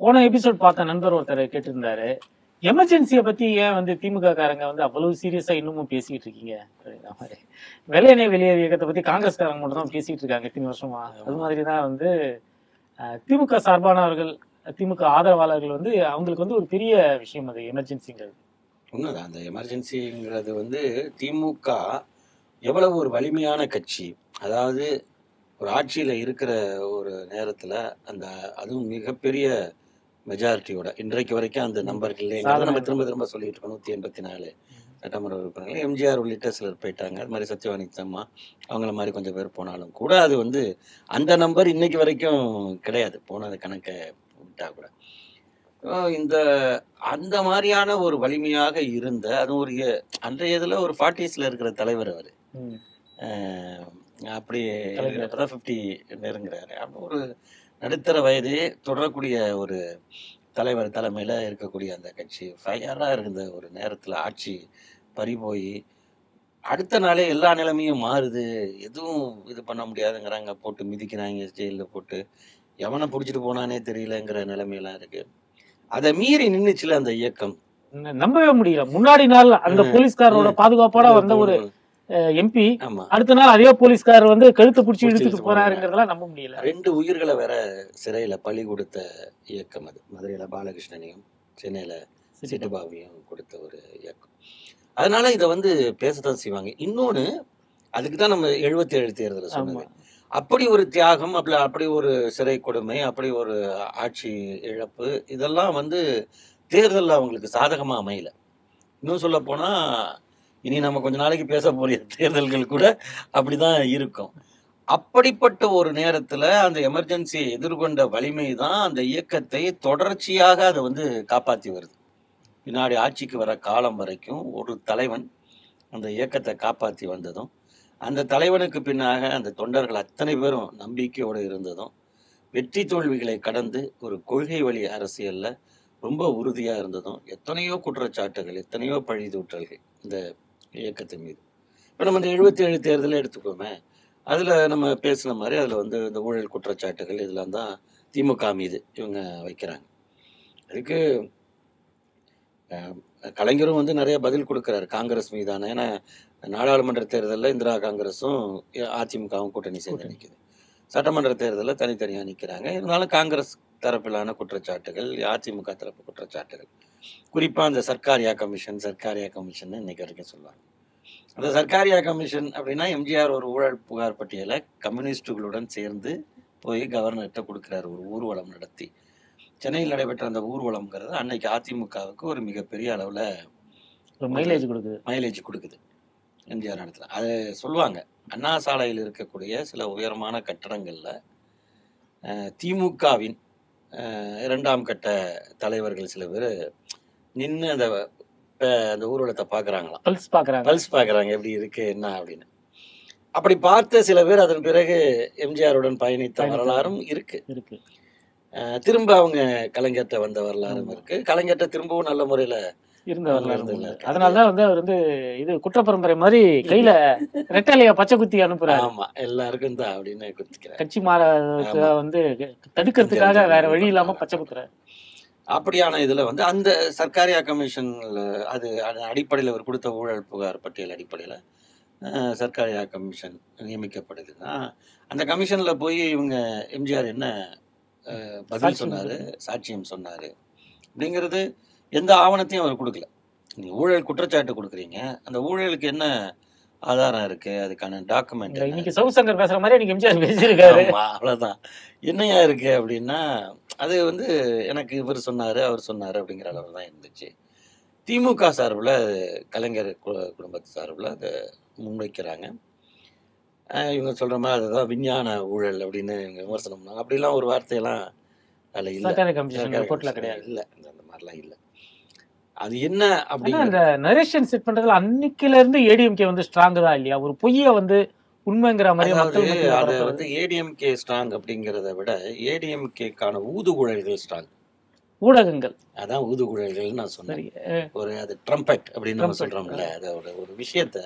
போன எபிசோட் பார்த்த நண்பர் ஒருத்தர் கேட்டிருந்தாரு, எமர்ஜென்சியை பத்தி ஏன் வந்து திமுக காரங்க வந்து அவ்வளவு சீரியஸா இன்னமும் பேசிட்டு இருக்கீங்க அப்படின்ற மாதிரி. வெள்ளை எண்ணெய் வெளியேறு இயக்கத்தை பத்தி காங்கிரஸ்காரங்க மட்டும் தான் பேசிட்டு இருக்காங்க இத்தனை வருஷமா. அது மாதிரிதான் வந்து திமுக சார்பானவர்கள், திமுக ஆதரவாளர்கள் வந்து அவங்களுக்கு வந்து ஒரு பெரிய விஷயம் அது எமர்ஜென்சிங்கிறது. உண்மைதான். அந்த எமர்ஜென்சிங்கிறது வந்து திமுக எவ்வளவு ஒரு வலிமையான கட்சி, அதாவது ஒரு ஆட்சியில் இருக்கிற ஒரு நேரத்தில் அந்த அதுவும் மிகப்பெரிய மெஜாரிட்டியோட இன்றைக்கு வரைக்கும் அந்த நம்பர் இல்லைங்கிறத நம்ம திரும்ப திரும்ப சொல்லிட்டு இருக்கோம். 184 சட்டமன்ற உறுப்பினர்கள், எம்ஜிஆர் உள்ளிட்ட சிலர் போயிட்டாங்க. அது மாதிரி சத்யவாணி அம்மா அவங்கள மாதிரி கொஞ்சம் பேர் போனாலும் கூட அது வந்து அந்த நம்பர் இன்னைக்கு வரைக்கும் கிடையாது. போனது கணக்கை விட்டா கூட இந்த அந்த மாதிரியான ஒரு வலிமையாக இருந்த அது ஒரு அன்றைய இதில் ஒரு 40s இருக்கிற தலைவர் அவர். அப்படி 50 நெருங்குறாரு. அப்போ ஒரு நடுத்தர வயதே தொடரக்கூடிய ஒரு தலைவர் தலைமையில் இருக்கக்கூடிய அந்த கட்சி ஃபயராக இருந்த ஒரு நேரத்தில் ஆட்சி பறி போய் அடுத்த நாளே எல்லா நிலைமையும் மாறுது. எதுவும் இது பண்ண முடியாதுங்கிறாங்க, போட்டு மிதிக்கிறாங்க, ஜெயிலில் போட்டு எவனை பிடிச்சிட்டு போனானே தெரியலங்கிற நிலைமையெல்லாம் இருக்கு. அதை மீறி நின்றுச்சுல அந்த இயக்கம். நம்பவே முடியல. முன்னாடி நாள் அந்த போலீஸ்காரோட பாதுகாப்போட வந்த ஒரு எம்பி அடுத்த நாள் அதே போலீஸ்காரர் வந்து கழுத்தை பிடிச்சி இழுத்துட்டு போறாருங்கிறதெல்லாம் நம்ப முடியல. 2 உயிர்களை வேற சிறையில பலி கொடுத்த இயக்கம் அது. மதுரையில பாலகிருஷ்ணனையும் சென்னையில சிட்டுபாபியும் கொடுத்த ஒரு இயக்கம். அதனால இதை வந்து பேசத்தான் செய்வாங்க. இன்னொன்னு, அதுக்குதான் நம்ம 77 தேர்தலை சொன்னது. அப்படி ஒரு தியாகம், அப்படி ஒரு சிறை கொடுமை, அப்படி ஒரு ஆட்சி இழப்பு, இதெல்லாம் வந்து தேர்தலில் அவங்களுக்கு சாதகமா அமையல. இன்னும் சொல்ல போனா இனி நம்ம கொஞ்ச நாளைக்கு பேச போற தேர்தல்கள் கூட அப்படிதான் இருக்கும். அப்படிப்பட்ட ஒரு நேரத்துல அந்த எமர்ஜென்சியை எதிர்கொண்ட வலிமை தான் அந்த இயக்கத்தை தொடர்ச்சியாக அதை வந்து காப்பாற்றி வருது. பின்னாடி ஆட்சிக்கு வர காலம் வரைக்கும் ஒரு தலைவன் அந்த இயக்கத்தை காப்பாற்றி வந்ததும், அந்த தலைவனுக்கு பின்னாக அந்த தொண்டர்கள் அத்தனை பேரும் நம்பிக்கையோடு இருந்ததும், வெற்றி தோல்விகளை கடந்து ஒரு கொள்கை வழி அரசியல்ல ரொம்ப உறுதியா இருந்ததும், எத்தனையோ குற்றச்சாட்டுகள், எத்தனையோ பழிதூற்றல்கள் இந்த இயக்கத்தின் மீது. இப்போ நம்ம இந்த 77 தேர்தலை எடுத்துக்கோமே, அதுல நம்ம பேசுன மாதிரி அதுல வந்து இந்த ஊழல் குற்றச்சாட்டுகள் இதெல்லாம் தான் திமுக மீது இவங்க வைக்கிறாங்க. அதுக்கு கலைஞரும் வந்து நிறைய பதில் கொடுக்கிறாரு காங்கிரஸ் மீதான. ஏன்னா நாடாளுமன்ற தேர்தலில் இந்திரா காங்கிரஸும் அதிமுகவும் கூட்டணி சேர்ந்து நிற்குது. சட்டமன்ற தேர்தலில் தனித்தனியாக நிற்கிறாங்க. இருந்தாலும் காங்கிரஸ் தரப்பிலான குற்றச்சாட்டுகள், அதிமுக தரப்பு குற்றச்சாட்டுகள், குறிப்பாக அந்த சர்க்காரியா கமிஷன் இன்னைக்கு வரைக்கும் சொல்லுவாங்க. அந்த சர்க்காரியா கமிஷன் அப்படின்னா எம்ஜிஆர் ஒரு ஊழல் புகார் பட்டியலை கம்யூனிஸ்டுகளுடன் சேர்ந்து போய் கவர்னர்கிட்ட கொடுக்குறாரு. ஒரு ஊர்வலம் நடத்தி சென்னையில் நடைபெற்ற அந்த ஊர்வலம்ங்கிறது அன்னைக்கு அதிமுகவுக்கு ஒரு மிகப்பெரிய அளவில் மைலேஜ் கொடுக்குது எம்ஜிஆர் இடத்துல. அது சொல்லுவாங்க, அண்ணா சாலையில் இருக்கக்கூடிய சில உயரமான கட்டடங்கள்ல திமுகவின் 2ஆம் கட்ட தலைவர்கள் சில பேர் நின்று அந்த ஊர்வலத்தை பாக்குறாங்களாம், பல்ஸ் பாக்குறாங்க எப்படி இருக்கு என்ன அப்படின்னு. அப்படி பார்த்த சில பேர் அதன் பிறகு எம்ஜிஆருடன் பயணித்த வரலாறும் இருக்கு. திரும்ப அவங்க கலைஞர்கிட்ட வந்த வரலாறும் இருக்கு. கலைஞர்கிட்ட திரும்பவும் நல்ல முறையில இருந்த வரலாறு. அதனாலதான் வந்து அவர் வந்து இது குற்ற பரம்பரை மாதிரி கையில ரெட்டலையா பச்சை குத்தி அனுப்புறாரு. ஆமா, எல்லாருக்கும் தான் அப்படின்னு குத்திக்கிறார். கட்சி மாற வந்து தடுக்கிறதுக்காக வேற வழி இல்லாம பச்சை குத்துறாரு. அப்படியான இதுல வந்து அந்த சர்க்காரியா கமிஷன்ல அது அடிப்படையில் அவர் கொடுத்த ஊழல் புகார் பட்டியல் அடிப்படையில சர்க்காரியா கமிஷன் நியமிக்கப்படுதுன்னா, அந்த கமிஷன்ல போய் இவங்க எம்ஜிஆர் என்ன பதில் சொன்னாரு, சாட்சியம் சொன்னாரு அப்படிங்கிறது எந்த ஆவணத்தையும் அவர் கொடுக்கல. நீங்க ஊழல் குற்றச்சாட்டு கொடுக்குறீங்க, அந்த ஊழலுக்கு என்ன ஆதாரம் இருக்கு, அதுக்கான டாக்குமெண்ட். இன்னைக்கு சவுசங்கர் பேசுற மாதிரி எனக்கு எம்ஜிஆர் பேசியிருக்காரு, அவ்வளவுதான். என்னையா இருக்கு அப்படின்னா, அது வந்து எனக்கு இவர் சொன்னாரு அவர் சொன்னாரு அப்படிங்கிற அளவு தான் இருந்துச்சு. திமுக சார்பில் கலைஞர் குடும்பத்து சார்பில் அதை முன்வைக்கிறாங்க. இவங்க சொல்ற மாதிரி அதுதான் விஞ்ஞான ஊழல் அப்படின்னு இவங்க விமர்சனம் பண்ணாங்க. அப்படிலாம் ஒரு வார்த்தையெல்லாம் அதில் இல்லை, கிடையாது, இல்லை, அந்த மாதிரிலாம் இல்லை. அது என்ன அப்படின்னா, அந்த நரேஷன் செட் பண்றதுல அன்னைக்குல இருந்து ஏடிஎம்கே வந்து ஸ்ட்ராங் தான் இல்லையா? ஒரு பொய்ய வந்து உண்மைங்கிற மாதிரி அது வந்து ஏடிஎம்கே ஸ்ட்ராங் அப்படிங்கிறத விட ஏடிஎம்கேக்கான ஊதுகுழல்கள் ஸ்ட்ராங். ஊடகங்கள் அதான் ஊதுகுழல்கள் நான் சொன்னேன். ஒரு அது ட்ரம்பெட் அப்படின்னு நம்ம சொல்றோம்ல, அதோட ஒரு விஷயத்த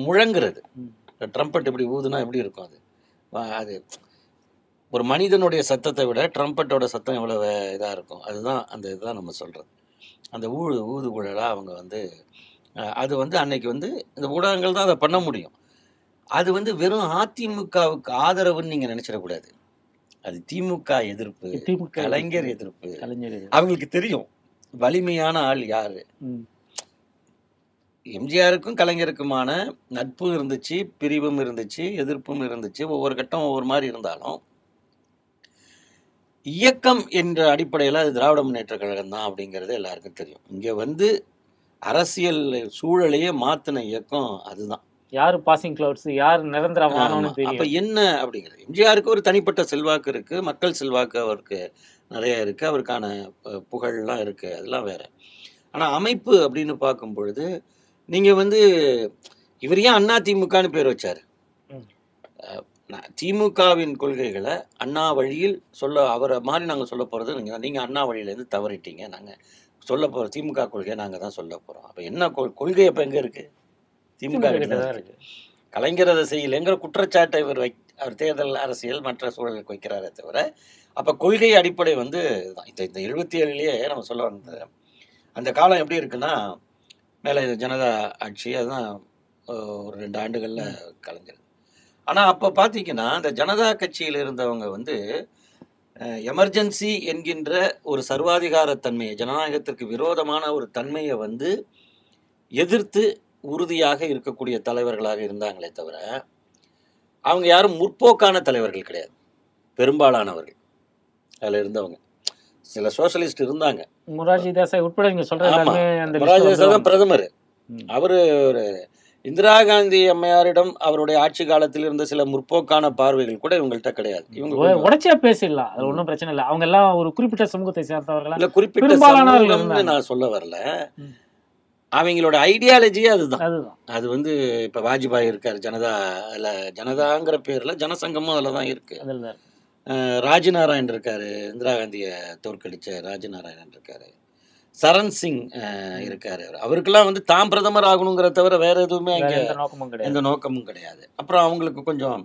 முழங்குறது, ட்ரம்பட் இப்படி ஊதுனா எப்படி இருக்கும் அது? அது ஒரு மனிதனுடைய சத்தத்தை விட ட்ரம்பட்டோட சத்தம் எவ்வளோ இதாக இருக்கும். அதுதான் அந்த இதுதான் நம்ம சொல்கிறது. அந்த ஊதுகுழலாக அவங்க வந்து அது வந்து அன்னைக்கு வந்து இந்த ஊடகங்கள் தான் அதை பண்ண முடியும். அது வந்து வெறும் அதிமுகவுக்கு ஆதரவுன்னு நீங்கள் நினச்சிடக்கூடாது. அது திமுக எதிர்ப்பு, திமுக கலைஞர் எதிர்ப்பு. கலைஞர் எதிர்ப்பு. அவங்களுக்கு தெரியும் வலிமையான ஆள் யாரு. எம்ஜிஆருக்கும் கலைஞருக்குமான நட்பும் இருந்துச்சு, பிரிவும் இருந்துச்சு, எதிர்ப்பும் இருந்துச்சு. ஒவ்வொரு கட்டம் ஒவ்வொரு மாதிரி இருந்தாலும் இயக்கம் என்ற அடிப்படையில் அது திராவிட முன்னேற்ற கழகம் தான் அப்படிங்கிறது எல்லாருக்கும் தெரியும். இங்கே வந்து அரசியல் சூழலையே மாற்றின இயக்கம் அதுதான். யார் பாசிங் கிளவுட்ஸ், யார் நிரந்தரமானவன்னு அப்போ தெரியும். என்ன அப்படிங்கிறது, எம்ஜிஆருக்கு ஒரு தனிப்பட்ட செல்வாக்கு இருக்குது, மக்கள் செல்வாக்கு அவருக்கு நிறைய இருக்குது, அவருக்கான புகழ்லாம் இருக்குது, அதெல்லாம் வேற. ஆனால் அமைப்பு அப்படின்னு பார்க்கும் பொழுது நீங்கள் வந்து இவர் ஏன் அதிமுகன்னு பேர் வச்சார்? திமுகவின் கொள்கைகளை அண்ணா வழியில் சொல்ல அவரை மாதிரி நாங்கள் சொல்ல போகிறது நீங்கள் அண்ணா வழியிலேருந்து தவறிட்டீங்க, நாங்கள் சொல்ல போகிற திமுக கொள்கையை நாங்கள் தான் சொல்ல போகிறோம். அப்போ என்ன கொள்கை அப்போ எங்கே இருக்குது? திமுக கிட்ட தான் இருக்குது. கலைஞர் அதை செய்யலைங்கிற குற்றச்சாட்டை இவர் அவர் தேர்தல் அரசியல் மற்ற சூழலுக்கு வைக்கிறாரே தவிர, அப்போ கொள்கை அடிப்படை வந்து இந்த 77லேயே நம்ம சொல்ல வந்த அந்த காலம் எப்படி இருக்குன்னா, மேலே ஜனதா ஆட்சி அதுதான் ஒரு 2 ஆண்டுகளில் கலைஞர். ஆனால் அப்போ பார்த்தீங்கன்னா அந்த ஜனதா கட்சியில் இருந்தவங்க வந்து எமர்ஜென்சி என்கின்ற ஒரு சர்வாதிகார தன்மையை, ஜனநாயகத்திற்கு விரோதமான ஒரு தன்மையை வந்து எதிர்த்து உறுதியாக இருக்கக்கூடிய தலைவர்களாக இருந்தாங்களே தவிர, அவங்க யாரும் முற்போக்கான தலைவர்கள் கிடையாது. பெரும்பாலானவர்கள் அதில் இருந்தவங்க சில சோஷலிஸ்ட் இருந்தாங்க. மொரார்ஜி தேசாய் உட்பட நீங்க சொல்றது மொரார்ஜி தேசாய் தான் பிரதமர். அவர் ஒரு இந்திரா காந்தி அம்மையாரிடம் அவருடைய ஆட்சி காலத்தில் இருந்த சில முற்போக்கான பார்வைகள் கூட இவங்கள்ட்ட கிடையாது. இவங்க உடச்சா பேசிடலாம், அது ஒன்றும் பிரச்சனை இல்லை. அவங்க எல்லாம் ஒரு குறிப்பிட்ட சமூகத்தை சேர்ந்தவர்கள், இல்லை குறிப்பிட்ட சமூகம்னு நான் சொல்ல வரல. அவங்களோட ஐடியாலஜியே அதுதான். அது வந்து இப்போ வாஜ்பாய் இருக்கார் ஜனதா, இல்லை ஜனதாங்கிற பேரில் ஜனசங்கமும் அதில் தான் இருக்கு. ராஜ்நாராயண் இருக்காரு, இந்திரா காந்தியை தோற்கடிச்ச ராஜ்நாராயணன் இருக்காரு. சரண் சிங் இருக்காரு. அவருக்கெல்லாம் வந்து தாம் பிரதமர் ஆகணுங்கிற தவிர வேற எதுவுமே அங்கே எந்த நோக்கமும் கிடையாது. அப்புறம் அவங்களுக்கு கொஞ்சம்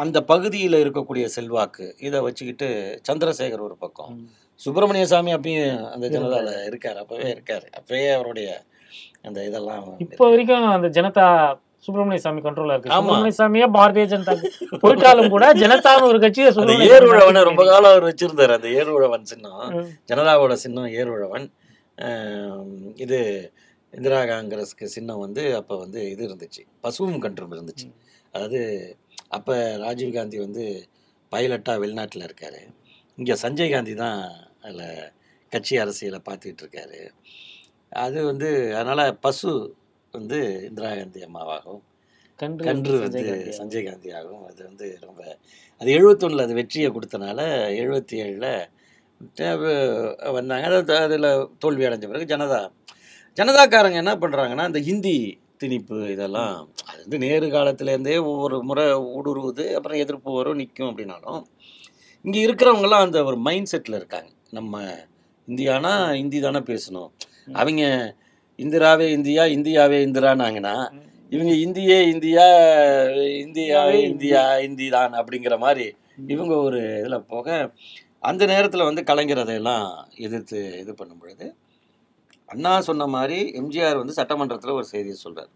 அந்த பகுதியில் இருக்கக்கூடிய செல்வாக்கு இதை வச்சுக்கிட்டு சந்திரசேகர் ஒரு பக்கம், சுப்பிரமணிய சாமி அப்பயும் அந்த ஜனதாவில் இருக்கார், அப்பவே இருக்காரு. அப்பவே அவருடைய அந்த இதெல்லாம் இப்போ வரைக்கும் அந்த ஜனதா சுப்பிரமணிய சாமி கண்ட்ரோலா இருக்கு. சுப்பிரமணிய சாமியே பாரதிய ஜனதா போயிட்டாலும் கூட ஜனதான்னு ஒரு கட்சியை ஏறுழவனை ரொம்ப காலம் அவர் வச்சிருந்தாரு. அந்த ஏறுழவன் சின்னம், ஜனதாவோட சின்னம் ஏறுழவன். இது இந்திரா காங்கிரஸ்க்கு சின்னம் வந்து அப்போ வந்து இது இருந்துச்சு, பசுவும் கன்றும் இருந்துச்சு. அதாவது அப்போ ராஜீவ்காந்தி வந்து பைலட்டாக வெளிநாட்டில் இருக்கார். இங்கே சஞ்சய் காந்தி தான் அதில் கட்சி அரசியலை பார்த்துக்கிட்டு இருக்காரு. அது வந்து அதனால் பசு வந்து இந்திரா காந்தி அம்மாவாகவும் கன்று வந்து சஞ்சய் காந்தி ஆகும். அது வந்து ரொம்ப அது 71 அது வெற்றியை கொடுத்தனால 77 வந்தாங்க. அதில் தோல்வி அடைஞ்ச பிறகு ஜனதாக்காரங்க என்ன பண்ணுறாங்கன்னா, இந்த ஹிந்தி திணிப்பு இதெல்லாம் அது வந்து நேரு காலத்துலேருந்தே ஒவ்வொரு முறை ஊடுருவுது, அப்புறம் எதிர்ப்பு வரும் நிற்கும். அப்படின்னாலும் இங்கே இருக்கிறவங்கலாம் அந்த ஒரு மைண்ட் செட்டில் இருக்காங்க. நம்ம இந்தியானா ஹிந்தி தானே பேசணும். அவங்க இந்திராவே இந்தியா, இந்தியாவே இந்திரானாங்கன்னா இவங்க இந்தியே இந்தியா, இந்தியாவே இந்தியா, இந்தி தான் அப்படிங்கிற மாதிரி இவங்க ஒரு இதில் போக, அந்த நேரத்தில் வந்து கலைஞர் அதையெல்லாம் எதிர்த்து இது பண்ணும் பொழுது அண்ணா சொன்ன மாதிரி எம்ஜிஆர் வந்து சட்டமன்றத்தில் ஒரு செய்தியை சொல்கிறார்.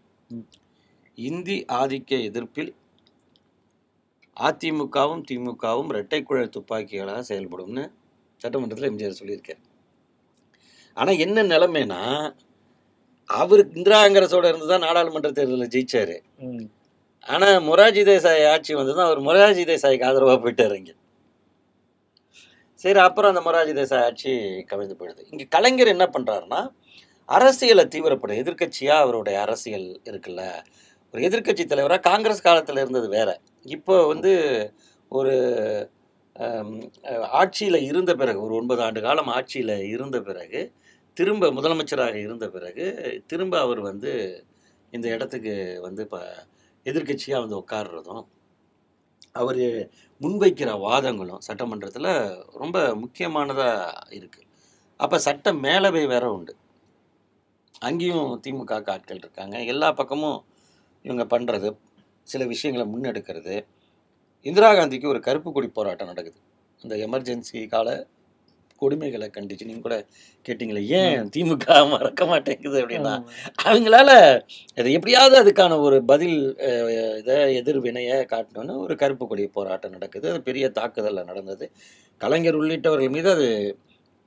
இந்தி ஆதிக்க எதிர்ப்பில் அதிமுகவும் திமுகவும் இரட்டை குழல் துப்பாக்கிகளாக செயல்படும்னு சட்டமன்றத்தில் எம்ஜிஆர் சொல்லியிருக்கார். ஆனால் என்ன நிலைமைனா, அவர் இந்திரா காங்கிரஸோட இருந்து தான் நாடாளுமன்ற தேர்தலில் ஜெயிச்சாரு. ஆனால் மொரார்ஜி தேசாய் ஆட்சி வந்து தான் அவர் மொரார்ஜி தேசாய்க்கு ஆதரவாக போயிட்டார் இங்கே. சரி, அப்புறம் அந்த மொரார்ஜி தேசாய் ஆட்சி கவிழ்ந்து போயிடுது. இங்கே கலைஞர் என்ன பண்ணுறாருன்னா, அரசியலை தீவிரப்படும் எதிர்கட்சியாக அவருடைய அரசியல் இருக்குல்ல, ஒரு எதிர்கட்சி தலைவராக காங்கிரஸ் காலத்தில் இருந்தது வேற. இப்போ வந்து ஒரு ஆட்சியில் இருந்த பிறகு, ஒரு 9 ஆண்டு காலம் ஆட்சியில் இருந்த பிறகு, திரும்ப முதலமைச்சராக இருந்த பிறகு திரும்ப அவர் வந்து இந்த இடத்துக்கு வந்து இப்போ எதிர்கட்சியாக வந்து உட்கார்றதும், அவர் முன்வைக்கிற வாதங்களும் சட்டமன்றத்தில் ரொம்ப முக்கியமானதாக இருக்குது. அப்போ சட்ட மேலவை வேற உண்டு, அங்கேயும் திமுக ஆட்கள் இருக்காங்க. எல்லா பக்கமும் இவங்க பண்ணுறது சில விஷயங்களை முன்னெடுக்கிறது. இந்திரா காந்திக்கு ஒரு கருப்பு கொடி போராட்டம் நடக்குது. அந்த எமர்ஜென்சி கால கொடுமைகளை கண்டிச்சு நீங்கள் கூட கேட்டிங்களே, ஏன் திமுக மறக்க மாட்டேங்குது அப்படின்னா, அவங்களால அதை எப்படியாவது அதுக்கான ஒரு பதில் இதை எதிர்வினையை காட்டணும்னு ஒரு கருப்பு கொடி போராட்டம் நடக்குது. அது பெரிய தாக்குதலில் நடந்தது. கலைஞர் உள்ளிட்டவர்கள் மீது அது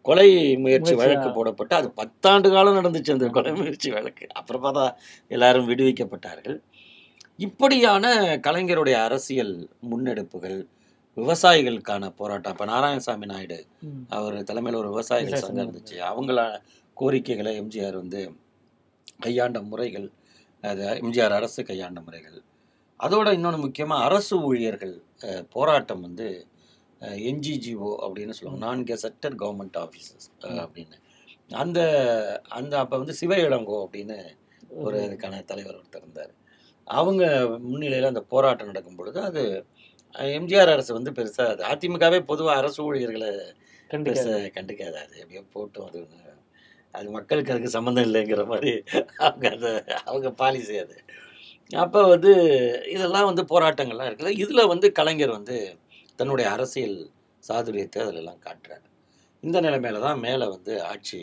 கொலை முயற்சி வழக்கு போடப்பட்டு அது 10 ஆண்டு காலம் நடந்துச்சு அந்த கொலை முயற்சி வழக்கு. அப்புறமா தான் எல்லாரும் விடுவிக்கப்பட்டார்கள். இப்படியான கலைஞருடைய அரசியல் முன்னெடுப்புகள், விவசாயிகளுக்கான போராட்டம். இப்போ நாராயணசாமி நாயுடு அவர் தலைமையில் ஒரு விவசாயிகள் சங்கம் இருந்துச்சு. அவங்கள கோரிக்கைகளை எம்ஜிஆர் வந்து கையாண்ட முறைகள், அது எம்ஜிஆர் அரசு கையாண்ட முறைகள். அதோட இன்னொன்று முக்கியமாக அரசு ஊழியர்கள் போராட்டம் வந்து என்ஜிஜிஓ அப்படின்னு சொல்லுவாங்க, நான் கெசட்டட் கவர்மெண்ட் ஆஃபீஸர்ஸ் அப்படின்னு. அந்த அந்த அப்போ வந்து சிவ இளங்கோ அப்படின்னு ஒரு அதுக்கான தலைவர் ஒருத்தர் இருந்தார். அவங்க முன்னிலையில் அந்த போராட்டம் நடக்கும் பொழுது அது எம்ஜிஆர் அரசு வந்து பெருசாக, அது அதிமுகவே பொதுவாக அரசு ஊழியர்களை பெருசாக கண்டுக்காது. அது எப்படியோ போட்டும், அது மக்களுக்கு அதுக்கு சம்மந்தம் இல்லைங்கிற மாதிரி அவங்க பாலிசி அது. அப்போ வந்து இதெல்லாம் வந்து போராட்டங்கள்லாம் இருக்குது. இதில் வந்து கலைஞர் வந்து தன்னுடைய அரசியல் சாதுரியத்தை அதிலெல்லாம் காட்டுறாரு. இந்த நிலைமையில தான் மேலே வந்து ஆட்சி,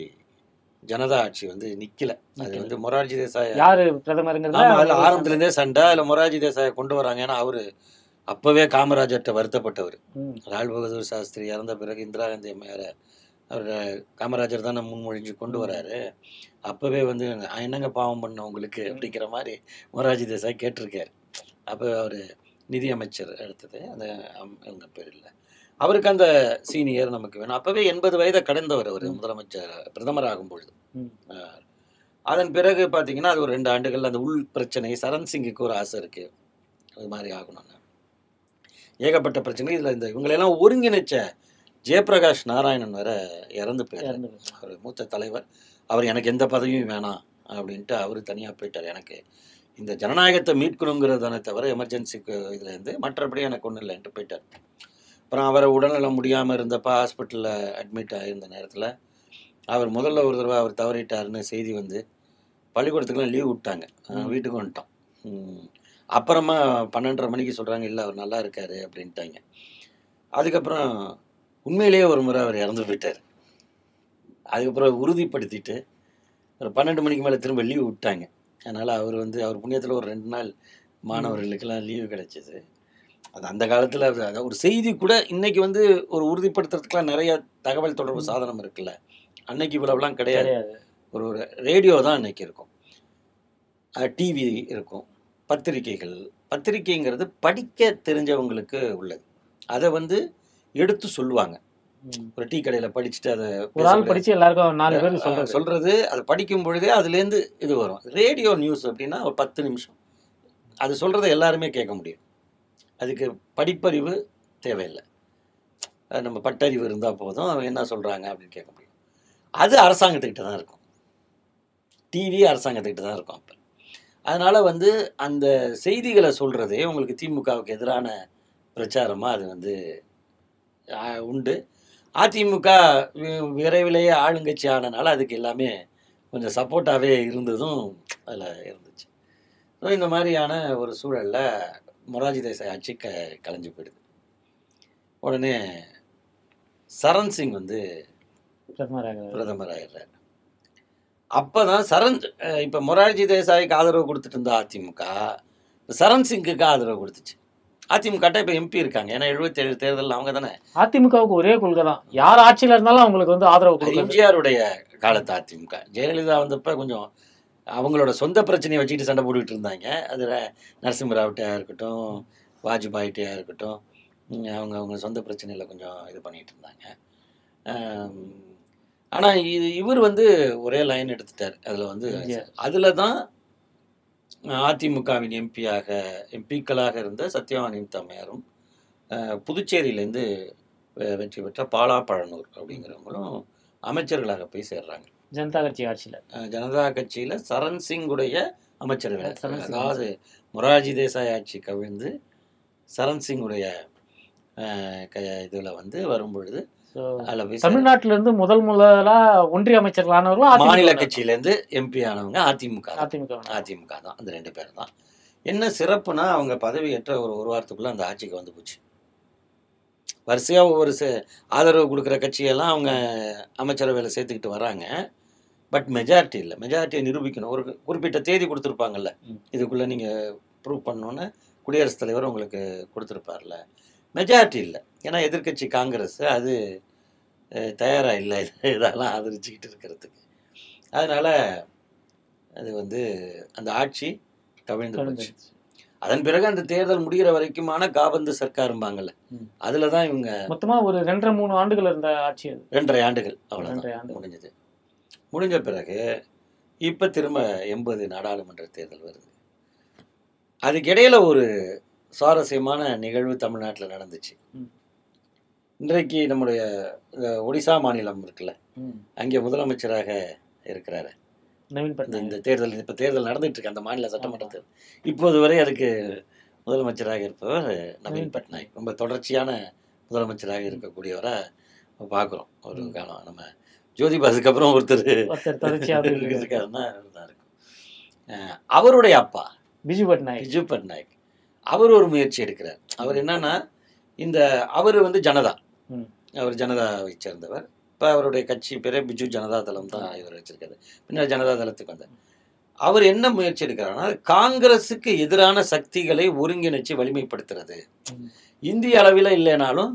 ஜனதா ஆட்சி வந்து நிக்கல. அது வந்து மொரார்ஜி தேசாய் யாரு பிரதமருங்கிறது ஆரம்பத்துலேருந்தே சண்டை. அதில் மொரார்ஜி தேசாயை கொண்டு வராங்க. ஏன்னா அவரு அப்பவே காமராஜர்கிட்ட வருத்தப்பட்டவர். லால் பகதூர் சாஸ்திரி இறந்த பிறகு இந்திரா காந்தி அம்மையாரை அவர் காமராஜர் தான் முன்மொழிஞ்சு கொண்டு வராரு. அப்பவே வந்து என்னங்க பாவம் பண்ண உங்களுக்கு அப்படிங்கிற மாதிரி மொரார்ஜி தேசாய் கேட்டிருக்காரு. அப்போ அவர் நிதியமைச்சர் எடுத்தது, அந்த அவங்க பேர் இல்லை, அவருக்கு அந்த சீனியர் நமக்கு வேணும். அப்பவே 80 வயதை கடந்தவர் அவர் முதலமைச்சர் பிரதமர் ஆகும் பொழுது. அதன் பிறகு பார்த்தீங்கன்னா அது ஒரு 2 ஆண்டுகள் அந்த உள் பிரச்சனை. சரண் சிங்குக்கு ஒரு ஆசை இருக்கு, அது மாதிரி ஆகணும்னு. ஏகப்பட்ட பிரச்சனை. இதில் இந்த இவங்களெல்லாம் ஒருங்கிணைச்ச ஜெயபிரகாஷ் நாராயணன் வேற இறந்து போயிட்டார். அவர் மூத்த தலைவர். அவர் எனக்கு எந்த பதவியும் வேணாம் அப்படின்ட்டு அவர் தனியாக போயிட்டார். எனக்கு இந்த ஜனநாயகத்தை மீட்கணுங்கிறதானே தவிர எமர்ஜென்சிக்கு இதுலேருந்து மற்றபடி எனக்கு ஒன்றும் இல்லைன்ட்டு போயிட்டார். அப்புறம் அவரை உடல்நலம் முடியாமல் இருந்தப்போ ஹாஸ்பிட்டலில் அட்மிட் ஆகியிருந்த நேரத்தில் அவர் முதல்ல ஒரு தடவை அவர் தவறிட்டாருன்னு செய்தி வந்து பள்ளிக்கூடத்துக்குலாம் லீவ் விட்டாங்க. வீட்டுக்கு வந்துட்டோம். அப்புறமா 12:30 மணிக்கு சொல்கிறாங்க, இல்லை அவர் நல்லா இருக்கார் அப்படின்ட்டாங்க. அதுக்கப்புறம் உண்மையிலேயே ஒரு முறை அவர் இறந்து போயிட்டார். அதுக்கப்புறம் உறுதிப்படுத்திட்டு ஒரு 12 மணிக்கு மேலே திரும்ப லீவ் விட்டாங்க. அதனால் அவர் வந்து அவர் புண்ணியத்தில் ஒரு 2 நாள் மாணவர்களுக்கெல்லாம் லீவு கிடைச்சிது. அது அந்த காலத்தில் அதாவது ஒரு செய்தி கூட இன்னைக்கு வந்து ஒரு உறுதிப்படுத்துறதுக்குலாம் நிறைய தகவல் தொடர்பு சாதனம் இருக்குல்ல, அன்னைக்கு இவ்வளவுலாம் கிடையாது. ஒரு ரேடியோ தான் அன்னைக்கு இருக்கும், டிவி இருக்கும், பத்திரிகைகள். பத்திரிகைங்கிறது படிக்க தெரிஞ்சவங்களுக்கு உள்ளது. அதை வந்து எடுத்து சொல்லுவாங்க. ஒரு டீ கடையில் படிச்சுட்டு அதை படிச்சு எல்லாருக்கும் 4 பேர் சொல்றது, அதை படிக்கும் பொழுதே அதுலேருந்து இது வரும். ரேடியோ நியூஸ் அப்படின்னா ஒரு 10 நிமிஷம் அது சொல்றதை எல்லாருமே கேட்க முடியும். அதுக்கு படிப்பறிவு தேவையில்லை, நம்ம பட்டறிவு இருந்தால் போதும். அவங்க என்ன சொல்கிறாங்க அப்படின்னு கேட்க முடியும். அது அரசாங்கத்துக்கிட்ட தான் இருக்கும், டிவி அரசாங்கத்துக்கிட்ட தான் இருக்கும். அப்போ அதனால் வந்து அந்த செய்திகளை சொல்கிறதே உங்களுக்கு திமுகவுக்கு எதிரான பிரச்சாரமாக அது வந்து உண்டு. அதிமுக விரைவிலேயே ஆளுங்கட்சி ஆனனால அதுக்கு எல்லாமே கொஞ்சம் சப்போர்ட்டாகவே இருந்ததும் அதில் இருந்துச்சு. ஸோ இந்த மாதிரியான ஒரு சூழலில் மொரார்ஜி தேசாய் ஆட்சி கலைஞ்சு போயிடுது. உடனே சரண் சிங் வந்து பிரதமர் ஆயிடுறாரு. அப்போ தான் இப்போ மொரார்ஜி தேசாய்க்கு ஆதரவு கொடுத்துட்டு இருந்தா அதிமுக சரண் சிங்குக்கு ஆதரவு கொடுத்துச்சு. அதிமுக இப்போ எம்பி இருக்காங்க, ஏன்னா 77 தேர்தல் அவங்க தானே. அதிமுகவுக்கு ஒரே கொள்கை தான், யார் ஆட்சியில் இருந்தாலும் அவங்களுக்கு வந்து ஆதரவு. எம்ஜிஆருடைய காலத்து அதிமுக, ஜெயலலிதா வந்தப்ப கொஞ்சம் அவங்களோட சொந்த பிரச்சனையை வச்சுக்கிட்டு சண்டை போட்டுக்கிட்டு இருந்தாங்க. அதில் நரசிம்மராவ்கிட்டையாக இருக்கட்டும், வாஜ்பாய்கிட்டையாக இருக்கட்டும், அவங்க சொந்த பிரச்சனையில் கொஞ்சம் இது பண்ணிகிட்டு இருந்தாங்க. ஆனால் இவர் வந்து ஒரே லைன் எடுத்துட்டார். அதில் வந்து அதில் தான் அதிமுகவின் எம்பிக்களாக இருந்த சத்யவாணி தம்மையாரும் புதுச்சேரியிலேருந்து வெற்றி பெற்ற பாலா பழனூர் அப்படிங்கிறவங்களும் அமைச்சர்களாக போய் சேர்றாங்க. ஜனதா கட்சியில் சரண் சிங்குடைய அமைச்சர்கள். அதாவது மொரார்ஜி தேசாய் ஆட்சி கவிழ்ந்து சரண் சிங்குடைய இதில் வந்து வரும்பொழுது தமிழ்நாட்டிலிருந்து முதலா ஒன்றிய அமைச்சர்களானவர்களும் மாநில கட்சியிலேருந்து எம்பி ஆனவங்க அதிமுக தான். அந்த 2 பேர் தான். என்ன சிறப்புனா அவங்க பதவியேற்ற ஒரு வாரத்துக்குள்ள அந்த ஆட்சிக்கு வந்து போச்சு. வரிசையாக ஒவ்வொரு ஆதரவு கொடுக்குற கட்சியெல்லாம் அவங்க அமைச்சரவையில் சேர்த்துக்கிட்டு வராங்க. பட் மெஜாரிட்டி இல்லை. மெஜாரிட்டியை நிரூபிக்கணும். ஒரு குறிப்பிட்ட தேதி கொடுத்துருப்பாங்கல்ல, இதுக்குள்ளே நீங்கள் ப்ரூவ் பண்ணோன்னு குடியரசுத் தலைவர் உங்களுக்கு கொடுத்துருப்பார்ல. மெஜாரிட்டி இல்லை. ஏன்னா எதிர்க்கட்சி காங்கிரஸ் அது தயாராக இல்லை இதெல்லாம் ஆதரிச்சுக்கிட்டு இருக்கிறதுக்கு. அதனால் அது வந்து அந்த ஆட்சி கவிழ்ந்து போச்சு. அதன் பிறகு அந்த தேர்தல் முடிகிற வரைக்குமான காபந்து சர்க்காரும்பாங்கல்ல, அதில் தான் இவங்க மொத்தமாக ஒரு 2.5-3 ஆண்டுகள் இருந்த ஆட்சி. அது 2.5 ஆண்டுகள் அவ்வளோதான் முடிஞ்சது. முடிஞ்ச பிறகு இப்போ திரும்ப 80 நாடாளுமன்ற தேர்தல் வருது. அதுக்கு இடையில ஒரு சுவாரஸ்யமான நிகழ்வு தமிழ்நாட்டில் நடந்துச்சு. இன்றைக்கு நம்முடைய ஒடிசா மாநிலம் இருக்குல்ல, அங்கே முதலமைச்சராக இருக்கிறாரு நவீன் பட்நாயக். இந்த தேர்தல் இப்போ தேர்தல் நடந்துட்டு இருக்கு, அந்த மாநில சட்டமன்ற தேர்தல். இப்போது வரை அதுக்கு முதலமைச்சராக இருப்பவர் நவீன் பட்நாயக். ரொம்ப தொடர்ச்சியான முதலமைச்சராக இருக்கக்கூடியவராக பார்க்குறோம். ஒரு காலம் நம்ம ஜோதிபாஸுக்கு அப்புறம் ஒருத்தர் இருக்காருன்னா தான் இருக்கும். அவருடைய அப்பா பிஜு பட்நாயக் அவர் ஒரு முயற்சி எடுக்கிறார். அவர் என்னன்னா, அவர் வந்து ஜனதா, அவர் ஜனதாவை சேர்ந்தவர். இப்போ அவருடைய கட்சி பேரே பிஜு ஜனதா தளம் தான் இவர் வச்சிருக்காரு. பின்னர் ஜனதா தளத்துக்கு வந்தார். அவர் என்ன முயற்சி எடுக்கிறாருன்னா, காங்கிரஸுக்கு எதிரான சக்திகளை ஒருங்கிணைச்சு வலிமைப்படுத்துறது. இந்திய அளவில் இல்லைனாலும்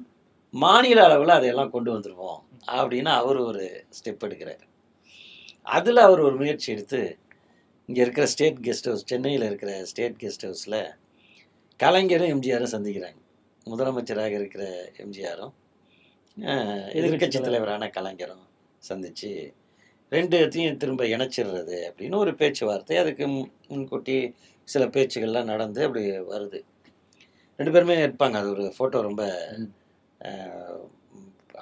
மாநில அளவில் அதையெல்லாம் கொண்டு வந்துடுவோம் அப்படின்னு அவர் ஒரு ஸ்டெப் எடுக்கிறார். அதில் அவர் ஒரு முயற்சி எடுத்து இங்கே இருக்கிற ஸ்டேட் கெஸ்ட் ஹவுஸ், சென்னையில் இருக்கிற ஸ்டேட் கெஸ்ட் ஹவுஸில் கலைஞரும் எம்ஜிஆரும் சந்திக்கிறாங்க. முதலமைச்சராக இருக்கிற எம்ஜிஆரும் எதிர்கட்சி தலைவரான கலைஞரும் சந்தித்து ரெண்டுத்தையும் திரும்ப இணைச்சிடுறது அப்படின்னு ஒரு பேச்சுவார்த்தை. அதுக்கு முன்கூட்டி சில பேச்சுகள்லாம் நடந்து அப்படி வருது. 2 பேருமே இருப்பாங்க. அது ஒரு ஃபோட்டோ ரொம்ப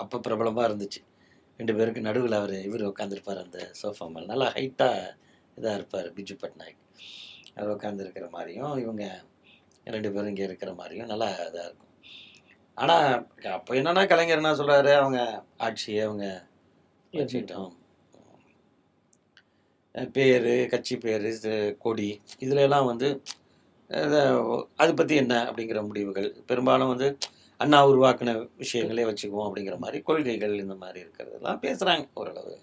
அப்போ பிரபலமாக இருந்துச்சு. 2 பேருக்கு நடுவில் இவர் உட்காந்துருப்பார் அந்த சோஃபா மேலே. நல்லா ஹைட்டாக இதாக இருப்பார் பிஜு பட்நாயக். அவர் உட்காந்துருக்கிற மாதிரியும் இவங்க 2 பேரும் இங்கே இருக்கிற மாதிரியும் நல்லா இதாக இருக்கும். ஆனால் அப்போ என்னன்னா, கலைஞர் என்ன சொல்கிறாரு, அவங்க ஆட்சியை அவங்க வச்சுக்கிட்டோம், பேர், கட்சி பேர், கொடி, இதுல எல்லாம் வந்து அதை பற்றி என்ன அப்படிங்கிற முடிவுகள் பெரும்பாலும் வந்து அண்ணா உருவாக்கின விஷயங்களே வச்சுக்குவோம் அப்படிங்கிற மாதிரி கொள்கைகள் இந்த மாதிரி இருக்கிறதெல்லாம் பேசுகிறாங்க. ஓரளவு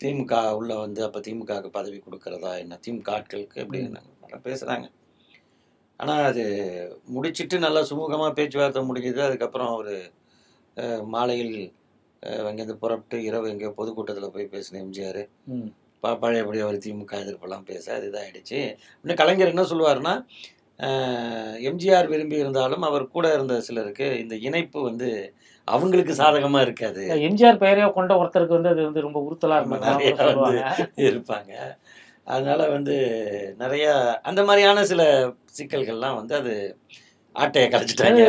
திமுக உள்ள வந்து அப்போ திமுகவுக்கு பதவி கொடுக்கறதா என்ன, திமுக ஆட்களுக்கு அப்படின்னு நல்லா பேசுகிறாங்க. ஆனால் அது முடிச்சுட்டு நல்லா சுமூகமாக பேச்சுவார்த்தை முடிஞ்சது. அதுக்கப்புறம் ஒரு மாலையில் அங்கேருந்து புறப்பட்டு இரவு எங்கேயோ பொதுக்கூட்டத்தில் போய் பேசின எம்ஜிஆர் பழையபடி அவர் திமுக எதிர்ப்பெல்லாம் பேச அது இதாகிடுச்சு. இன்னும் கலைஞர் என்ன சொல்லுவார்னா, எம்ஜிஆர் விரும்பி இருந்தாலும் அவர் கூட இருந்த சிலருக்கு இந்த இணைப்பு வந்து அவங்களுக்கு சாதகமாக இருக்காது. எம்ஜிஆர் பெயரையோ கொண்ட ஒருத்தருக்கு வந்து அது வந்து ரொம்ப உறுத்தலாக நிறைய வந்து இருப்பாங்க. அதனால வந்து நிறையா அந்த மாதிரியான சில சிக்கல்கள்லாம் வந்து அது ஆட்டையை கலைச்சிட்டாங்க.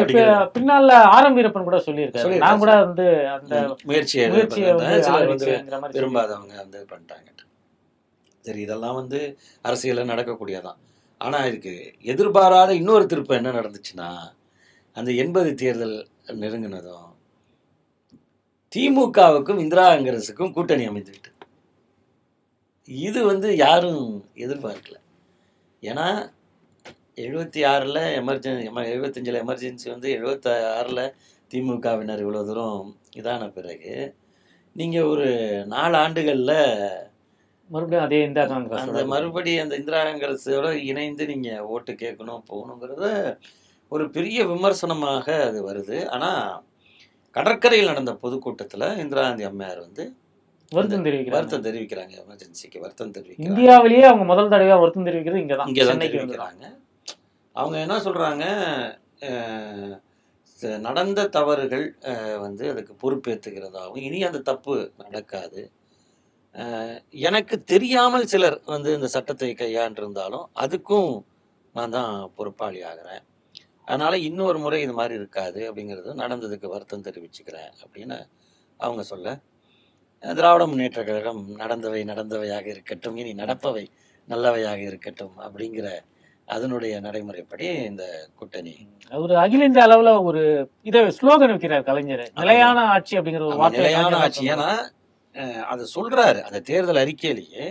பின்னால ஆரம் வீரப்பன் கூட சொல்லியிருக்காரு, நான் கூட வந்து அந்த முயற்சியை விரும்பாதவங்க வந்து பண்ணிட்டாங்க. சரி, இதெல்லாம் வந்து அரசியலில் நடக்கக்கூடியதான். ஆனால் இதுக்கு எதிர்பாராத இன்னொரு திருப்பம் என்ன நடந்துச்சுன்னா, அந்த 80 தேர்தல் நெருங்கினதும் திமுகவுக்கும் இந்திரா காங்கிரஸுக்கும் கூட்டணி அமைந்துவிட்டு. இது வந்து யாரும் எதிர்பார்க்கல. ஏன்னா 76 75 எமர்ஜென்சி வந்து 76 திமுகவினர் இவ்வளோ தூரம் இதான பிறகு நீங்கள் ஒரு 4 ஆண்டுகளில் மறுபடியும் அதே இந்திரா காங்கிரஸ் அந்த மறுபடியும் அந்த இந்திரா காங்கிரஸோட இணைந்து நீங்கள் ஓட்டு கேட்கணும் போகணுங்கிறத ஒரு பெரிய விமர்சனமாக அது வருது. ஆனால் கடற்கரையில் நடந்த பொதுக்கூட்டத்தில் இந்திரா காந்தி அம்மையார் வந்து வருத்தம் தெரிவிக்கிறாங்க. எமர்ஜென்சிக்கு வருத்தம் தெரிவிக்கிறாங்க. இந்தியாவிலேயே அவங்க முதல் தடவையாக வருத்தம் தெரிவிக்கிறது இங்கே தான் தெரிவிக்கிறாங்க. அவங்க என்ன சொல்கிறாங்க, நடந்த தவறுகள் வந்து அதுக்கு பொறுப்பேற்றுக்கிறதாகவும் இனி அந்த தப்பு நடக்காது, எனக்கு தெரியாமல் சிலர் வந்து இந்த சட்டத்தை கையாண்டிருந்தாலும் அதுக்கும் நான் தான் பொறுப்பாளி ஆகிறேன், அதனால் இன்னொரு முறை இது மாதிரி இருக்காது அப்படிங்கிறது நடந்ததுக்கு வருத்தம் தெரிவிச்சுக்கிறேன் அப்படின்னு அவங்க சொல்ல, திராவிட முன்னேற்ற கழகம் நடந்தவையாக இருக்கட்டும், இனி நடப்பவை நல்லவையாக இருக்கட்டும் அப்படிங்கிற அதனுடைய நடைமுறைப்படி இந்த கூட்டணி ஒரு அகில இந்திய அளவுல ஒரு இதை ஸ்லோகன் வைக்கிறார் கலைஞர், நிலையான ஆட்சி அப்படிங்கிற ஒரு வார்த்தை. நிலையான ஆட்சி, ஏன்னா அதை சொல்றாரு அந்த தேர்தல் அறிக்கையிலேயே,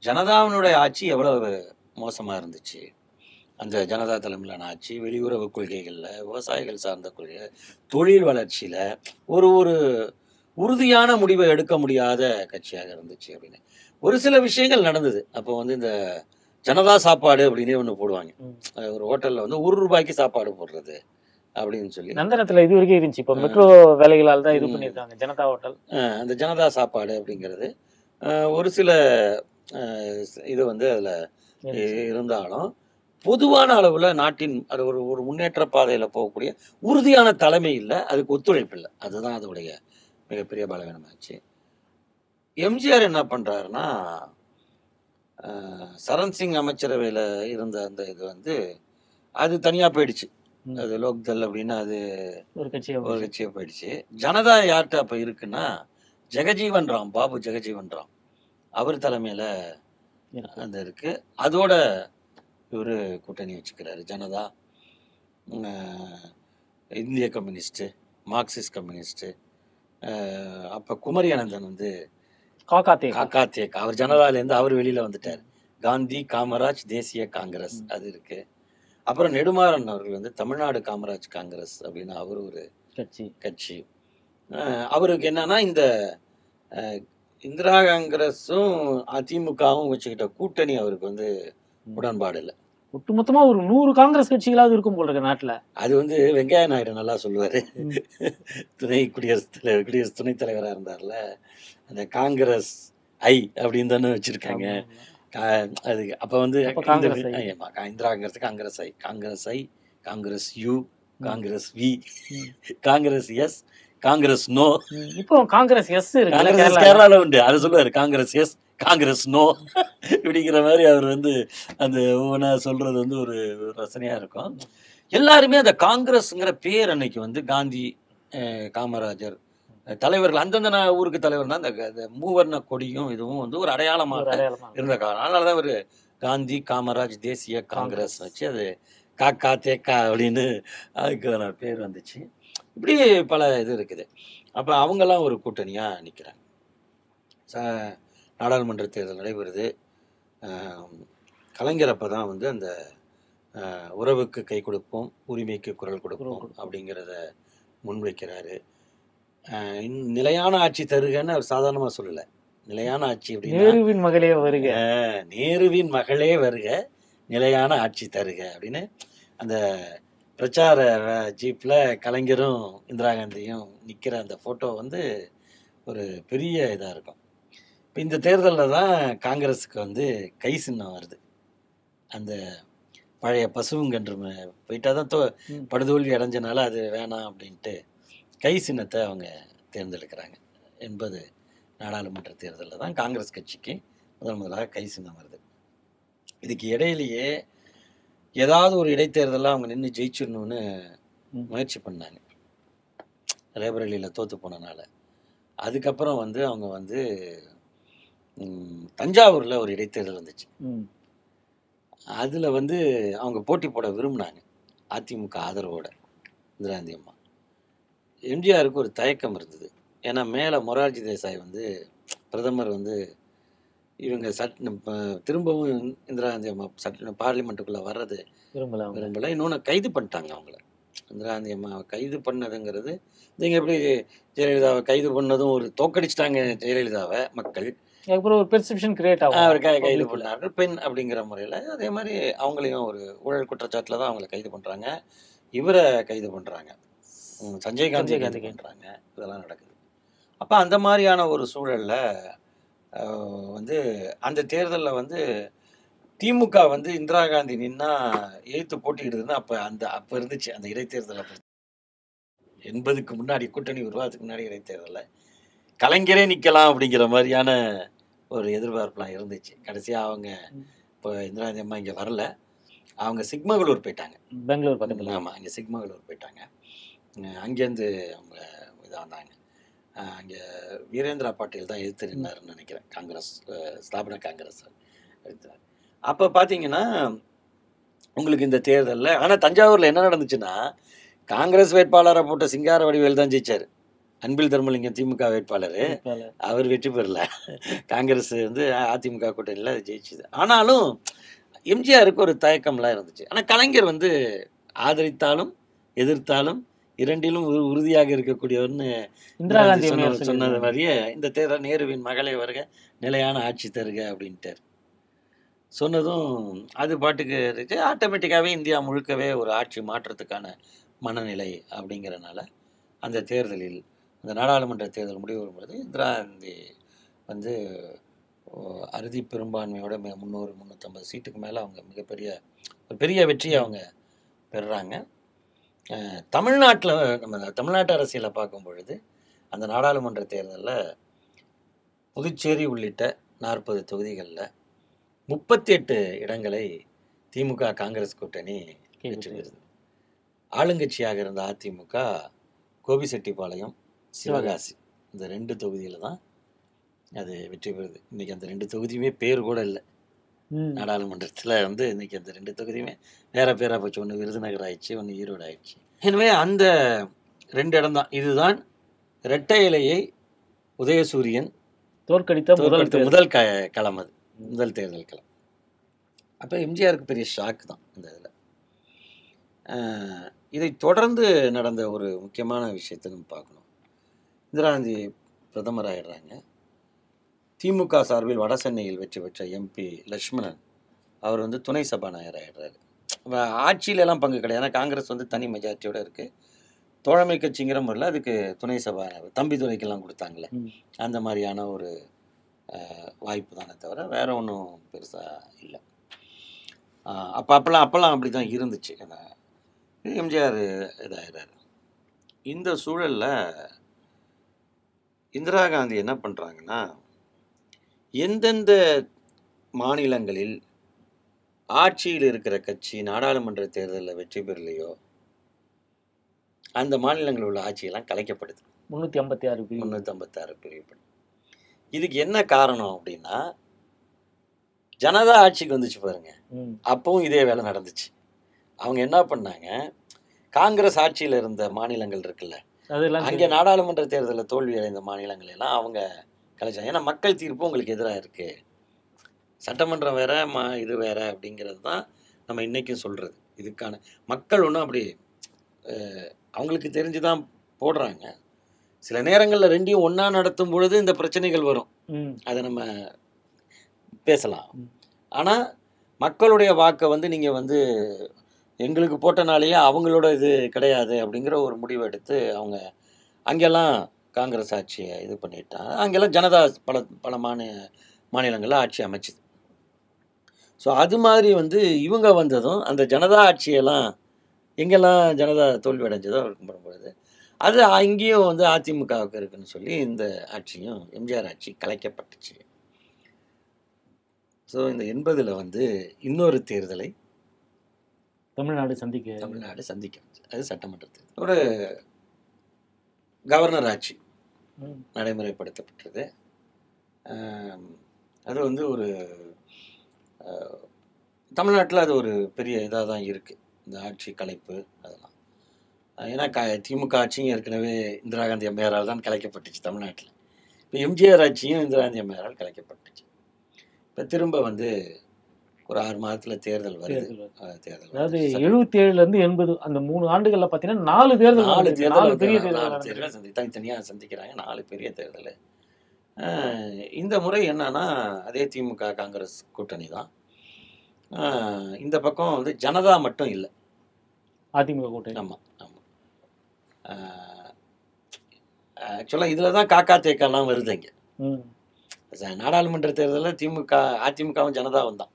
ஜனதாவினுடைய ஆட்சி எவ்வளவு மோசமா இருந்துச்சு, அந்த ஜனதா தலைமையிலான ஆட்சி வெளியுறவு கொள்கைகளில், விவசாயிகள் சார்ந்த கொள்கை, தொழில் வளர்ச்சியில் ஒரு ஒரு உறுதியான முடிவை எடுக்க முடியாத கட்சியாக இருந்துச்சு அப்படின்னு. ஒரு சில விஷயங்கள் நடந்தது. அப்போ வந்து இந்த ஜனதா சாப்பாடு அப்படின்னே ஒன்று போடுவாங்க. ஒரு ஹோட்டலில் வந்து ₹1 சாப்பாடு போடுறது அப்படின்னு சொல்லி. நந்தனத்துல இது வரைக்கும் இருந்துச்சு. இப்போ மெட்ரோ வேலைகளால் தான் இது பண்ணியிருக்காங்க ஜனதா ஹோட்டல். அந்த ஜனதா சாப்பாடு அப்படிங்கிறது ஒரு சில இது வந்து அதில் இருந்தாலும் பொதுவான அளவில் நாட்டின் அது ஒரு ஒரு முன்னேற்ற பாதையில் போகக்கூடிய உறுதியான தலைமை இல்லை, அதுக்கு ஒத்துழைப்பு இல்லை. அதுதான் அதோடைய மிகப்பெரிய பலவீனமாச்சு. எம்ஜிஆர் என்ன பண்ணுறாருன்னா, சரண் சிங் அமைச்சரவையில் இருந்த அந்த இது வந்து அது தனியாக போயிடுச்சு. அது லோக்தள் அப்படின்னு அது ஒரு கட்சியாக போயிடுச்சு. ஜனதா யார்கிட்ட அப்போ இருக்குன்னா ஜெகஜீவன் ராம், பாபு ஜெகஜீவன் ராம் அவர் தலைமையில் அந்த இருக்கு. அதோட இவர் கூட்டணி வச்சுக்கிறாரு. ஜனதா, இந்திய கம்யூனிஸ்ட்டு, மார்க்சிஸ்ட் கம்யூனிஸ்ட்டு. அப்போ குமரி அனந்தன் வந்து காக்காத்தேக் அவர் ஜனதாலேருந்து அவர் வெளியில் வந்துட்டார். காந்தி காமராஜ் தேசிய காங்கிரஸ் அது இருக்கு. அப்புறம் நெடுமாறன் அவர்கள் வந்து தமிழ்நாடு காமராஜ் காங்கிரஸ் அப்படின்னு அவர் ஒரு கட்சி. அவருக்கு என்னன்னா இந்த இந்திரா காங்கிரஸும் அதிமுகவும் வச்சுக்கிட்ட கூட்டணி அவருக்கு வந்து உடன்பாடு இல்லை. ஒட்டுமொத்தமா ஒரு 100 காங்கிரஸ் கட்சிகளாவது இருக்கும் போல இருக்கு நாட்டுல. அது வந்து வெங்கையா நாயுடு நல்லா சொல்லுவாரு. குடியரசு துணைத் தலைவரா இருந்தார்ல, அந்த காங்கிரஸ் ஐ அப்படின்னு தானே வச்சிருக்காங்க. அது அப்ப வந்து Indira Congress I, Congress I, Congress U, Congress V, Congress S, Congress no. இப்போ காங்கிரஸ் எஸ் கேரளால உண்டு. அதை சொல்லுவாரு, காங்கிரஸ் எஸ், காங்கிரஸ் நோ இப்படிங்கிற மாதிரி அவர் வந்து அந்த ஒவ்வொன்றா சொல்றது வந்து ஒரு ரசனையா இருக்கும். எல்லாருமே அந்த காங்கிரஸ்ங்கிற பேர் அன்னைக்கு வந்து காந்தி, காமராஜர் தலைவர்கள் அந்தந்த ஊருக்கு தலைவர்னா அந்த மூவர்ண கொடியும் இதுவும் வந்து ஒரு அடையாளமாக இருந்த காலம். அதனாலதான் ஒரு காந்தி காமராஜ் தேசிய காங்கிரஸ் வச்சு அது காக்கா தேக்கா அப்படின்னு அதுக்கான பேர் வந்துச்சு. இப்படி பல இது இருக்குது. அப்போ அவங்கெல்லாம் ஒரு கூட்டணியாக நிற்கிறாங்க. நாடாளுமன்ற தேர்தல் நடைபெறுது. கலைஞர் அப்போ தான் வந்து அந்த உறவுக்கு கை கொடுப்போம், உரிமைக்கு குரல் கொடுப்போம் அப்படிங்கிறத முன்வைக்கிறாரு. நிலையான ஆட்சி தருகன்னு அவர் சாதாரணமாக சொல்லலை. நிலையான ஆட்சி அப்படின்னா நேருவின் மகளே வருக, நேருவின் மகளே வருக, நிலையான ஆட்சி தருக அப்படின்னு அந்த பிரச்சார ஜீப்பில் கலைஞரும் இந்திரா காந்தியும் நிற்கிற அந்த ஃபோட்டோ வந்து ஒரு பெரிய இதாக இருக்கும். இப்போ இந்த தேர்தலில் தான் காங்கிரஸுக்கு வந்து கை சின்னம் வருது. அந்த பழைய பசுவுங்கன்று போயிட்டா தான் படுதோல்வி அடைஞ்சனால அது வேணாம் அப்படின்ட்டு கை சின்னத்தை அவங்க தேர்ந்தெடுக்கிறாங்க. 80 நாடாளுமன்ற தேர்தலில் தான் காங்கிரஸ் கட்சிக்கு முதலாக கை சின்னம் வருது. இதுக்கு இடையிலேயே ஏதாவது ஒரு இடைத்தேர்தலில் அவங்க நின்று ஜெயிச்சிடணும்னு முயற்சி பண்ணாங்க, ரேபரேலியில் தோற்று போனனால. அதுக்கப்புறம் வந்து அவங்க வந்து தஞ்சாவூரில் ஒரு இடைத்தேர்தல் வந்துச்சு. அதில் வந்து அவங்க போட்டி போட விரும்பினாங்க அதிமுக ஆதரவோட. இந்திரா காந்தி அம்மா, எம்ஜிஆருக்கு ஒரு தயக்கம் இருந்தது. ஏன்னா மேலே மொரார்ஜி தேசாய் வந்து பிரதமர் வந்து இவங்க திரும்பவும் இந்திரா காந்தி அம்மா பார்லிமெண்ட்டுக்குள்ளே வர்றது விரும்பலை. இன்னொன்று கைது பண்ணிட்டாங்க அவங்கள. இந்திரா காந்தி அம்மாவை கைது பண்ணதுங்கிறது நீங்கள் எப்படி ஜெயலலிதாவை கைது பண்ணதும் ஒரு தோக்கடிச்சிட்டாங்க ஜெயலலிதாவை மக்கள். அதுக்கப்புறம் ஒரு பெர்செப்ஷன் கிரியேட் ஆகும். அவர் கைது பண்ணார்கள் பெண் அப்படிங்கிற முறையில். அதே மாதிரி அவங்களையும் ஒரு ஊழல் குற்றச்சாட்டில் தான் அவங்களை கைது பண்ணுறாங்க. இவரை கைது பண்ணுறாங்க, சஞ்சய் காந்தி கைது பண்ணுறாங்க. இதெல்லாம் நடக்குது. அப்போ அந்த மாதிரியான ஒரு சூழலில் வந்து அந்த தேர்தலில் வந்து திமுக வந்து இந்திரா காந்தி நின்னா எதிர்த்து போட்டிக்கிடுதுன்னா அப்போ இருந்துச்சு அந்த இடைத்தேர்தலை. 80க்கு முன்னாடி, கூட்டணி உருவாகிறதுக்கு முன்னாடி இடைத்தேர்தலில் கலைஞரே நிற்கலாம் அப்படிங்கிற மாதிரியான ஒரு எதிர்பார்ப்புலாம் இருந்துச்சு. கடைசியாக அவங்க இப்போ இந்திரா காந்தி அம்மா இங்கே வரல, அவங்க சிக்மகளூர் போயிட்டாங்க, பெங்களூர் பக்கத்தில். ஆமாம், அங்கே சிக்மகளூர் போயிட்டாங்க. அங்கேருந்து அவங்க இதாக வந்தாங்க. அங்கே வீரேந்திரா பாட்டீல் தான் எதிர்த்து நின்னாருன்னு நினைக்கிறேன், காங்கிரஸ் ஸ்தாபன காங்கிரஸ் எடுத்தார். அப்போ பார்த்தீங்கன்னா உங்களுக்கு இந்த தேர்தலில் ஆனால் தஞ்சாவூரில் என்ன நடந்துச்சுன்னா, காங்கிரஸ் வேட்பாளரை போட்ட சிங்கார வடிவேல் தான் ஜெயிச்சார். அன்பில் தர்மலிங்கம் திமுக வேட்பாளர், அவர் வெற்றி பெறல. காங்கிரஸ் வந்து அதிமுக கூட்டணியில் ஜெயிச்சுது. ஆனாலும் எம்ஜிஆருக்கு ஒரு தயக்கம்லாம் இருந்துச்சு. ஆனால் கலைஞர் வந்து ஆதரித்தாலும் எதிர்த்தாலும் இரண்டிலும் உறுதியாக இருக்கக்கூடியவர்னு இந்திரா காந்தி சொன்னது மாதிரியே இந்த தேர்தல் நேருவின் மகளை வருக நிலையான ஆட்சி தருக அப்படின்ட்டார். சொன்னதும் அது பாட்டுக்கு இருக்கு. ஆட்டோமேட்டிக்காகவே இந்தியா முழுக்கவே ஒரு ஆட்சி மாற்றத்துக்கான மனநிலை அப்படிங்கிறனால அந்த தேர்தலில் அந்த நாடாளுமன்ற தேர்தல் முடிவு வரும்போது இந்திரா காந்தி வந்து அறுதி பெரும்பான்மையோட 300-350 சீட்டுக்கு மேலே அவங்க மிகப்பெரிய ஒரு பெரிய வெற்றியை அவங்க பெறுறாங்க. தமிழ்நாட்டில் நம்ம தமிழ்நாட்டு அரசியலை பார்க்கும் பொழுது அந்த நாடாளுமன்ற தேர்தலில் புதுச்சேரி உள்ளிட்ட 40 தொகுதிகளில் 38 இடங்களை திமுக காங்கிரஸ் கூட்டணி வெற்றி பெறுது. ஆளுங்கட்சியாக இருந்த அதிமுக கோபிசெட்டிப்பாளையம் சிவகாசி இந்த 2 தொகுதியில் தான் அது வெற்றி பெறுது. இன்னைக்கு அந்த 2 தொகுதியுமே பேர் கூட இல்லை நாடாளுமன்றத்தில். வந்து இன்னைக்கு அந்த 2 தொகுதியுமே வேற பேராக போச்சு. ஒன்று விருதுநகர் ஆயிடுச்சு, ஒன்று ஈரோடு ஆயிடுச்சு. எனவே அந்த 2 இடம் தான். இதுதான் இரட்டை இலையை உதயசூரியன் தோற்கடித்த முதல் களம். அது முதல் தேர்தல் களம். அப்போ எம்ஜிஆருக்கு பெரிய ஷாக் தான் இந்த இதில். இதை தொடர்ந்து நடந்த ஒரு முக்கியமான விஷயத்தை நம்ம பார்க்கணும். இந்திரா காந்தி பிரதமர் ஆயிடுறாங்க. திமுக சார்பில் வட சென்னையில் வெற்றி பெற்ற எம்பி லட்சுமணன் அவர் வந்து துணை சபாநாயகர் ஆயிடுறாரு. ஆட்சியிலலாம் பங்கு கிடையாது. ஏன்னா காங்கிரஸ் வந்து தனி மெஜாரிட்டியோட இருக்குது. தோழமை கட்சிங்கிற முறையில் அதுக்கு துணை சபாநாயகர் தம்பிதுரைக்கெல்லாம் கொடுத்தாங்களே, அந்த மாதிரியான ஒரு வாய்ப்பு தானே தவிர வேற ஒன்றும் பெருசாக இல்லை. அப்போல்லாம் அப்படி தான் இருந்துச்சு. எம்ஜிஆர் இதாகிறாரு. இந்த சூழலில் இந்திரா காந்தி என்ன பண்ணுறாங்கன்னா, எந்தெந்த மாநிலங்களில் ஆட்சியில் இருக்கிற கட்சி நாடாளுமன்ற தேர்தலில் வெற்றி பெறலையோ அந்த மாநிலங்களில் உள்ள ஆட்சியெல்லாம் கலைக்கப்படுது. 356 பிரிவுகள். இதுக்கு என்ன காரணம் அப்படின்னா, ஜனதா ஆட்சிக்கு வந்துச்சு பாருங்க, அப்பவும் இதே வேலை நடந்துச்சு. அவங்க என்ன பண்ணாங்க, காங்கிரஸ் ஆட்சியில் இருந்த மாநிலங்கள் இருக்குல்ல, அங்கே நாடாளுமன்ற தேர்தலில் தோல்வி அடைந்த மாநிலங்கள் எல்லாம் அவங்க கலைச்சாங்க. ஏன்னா மக்கள் தீர்ப்பு உங்களுக்கு எதிராக இருக்கு, சட்டமன்றம் வேற இது வேற அப்படிங்கிறது தான் நம்ம இன்னைக்கும் சொல்றது. இதுக்கான மக்கள் ஒன்றும் அப்படி அவங்களுக்கு தெரிஞ்சுதான் போடுறாங்க. சில நேரங்களில் ரெண்டையும் ஒன்றா நடத்தும் பொழுது இந்த பிரச்சனைகள் வரும், அதை நம்ம பேசலாம். ஆனால் மக்களுடைய வாக்கை வந்து நீங்கள் வந்து எங்களுக்கு போட்டனாலேயே அவங்களோட இது கிடையாது அப்படிங்கிற ஒரு முடிவை எடுத்து அவங்க அங்கெல்லாம் காங்கிரஸ் ஆட்சியை இது பண்ணிட்டாங்க. அங்கெல்லாம் ஜனதா பல மாநிலங்களில் ஆட்சி அமைச்சுது. ஸோ அது மாதிரி வந்து இவங்க வந்ததும் அந்த ஜனதா ஆட்சியெல்லாம் எங்கெல்லாம் ஜனதா தோல்வி அடைஞ்சதோ இருக்கும்பொழுது அது அங்கேயும் வந்து அதிமுகவுக்கு இருக்குன்னு சொல்லி இந்த ஆட்சியும் எம்ஜிஆர் ஆட்சி கலைக்கப்பட்டுச்சு. ஸோ இந்த 80ல் வந்து இன்னொரு தேர்தலை தமிழ்நாடு சந்திக்க அது சட்டமன்ற தேர்தல். ஒரு கவர்னர் ஆட்சி நடைமுறைப்படுத்தப்பட்டது. அது வந்து ஒரு தமிழ்நாட்டில் அது ஒரு பெரிய இதாக தான் இருக்குது, இந்த ஆட்சி கலைப்பு அதெல்லாம். ஏன்னா திமுக ஆட்சியும் ஏற்கனவே இந்திரா காந்தி அம்மையாரால் தான் கலைக்கப்பட்டுச்சு தமிழ்நாட்டில். இப்போ எம்ஜிஆர் ஆட்சியும் இந்திரா காந்தி அம்மையாரால் கலைக்கப்பட்டுச்சு. இப்போ திரும்ப வந்து ஒரு 6 மாதத்தில் தேர்தல் வருது. அதாவது 77லேருந்து 80 அந்த 3 ஆண்டுகளில் பார்த்தீங்கன்னா 4 தேர்தல் தனித்தனியாக சந்திக்கிறாங்க. 4 பெரிய தேர்தல். இந்த முறை என்னன்னா அதே திமுக காங்கிரஸ் கூட்டணி தான். இந்த பக்கம் வந்து ஜனதா மட்டும் இல்லை, அதிமுக கூட்டணி. ஆமாம் ஆமாம். ஆக்சுவலாக இதில் தான் காக்கா தேக்காலாம் வருது. இங்கே நாடாளுமன்ற தேர்தலில் அதிமுகவும் ஜனதாவும் தான்.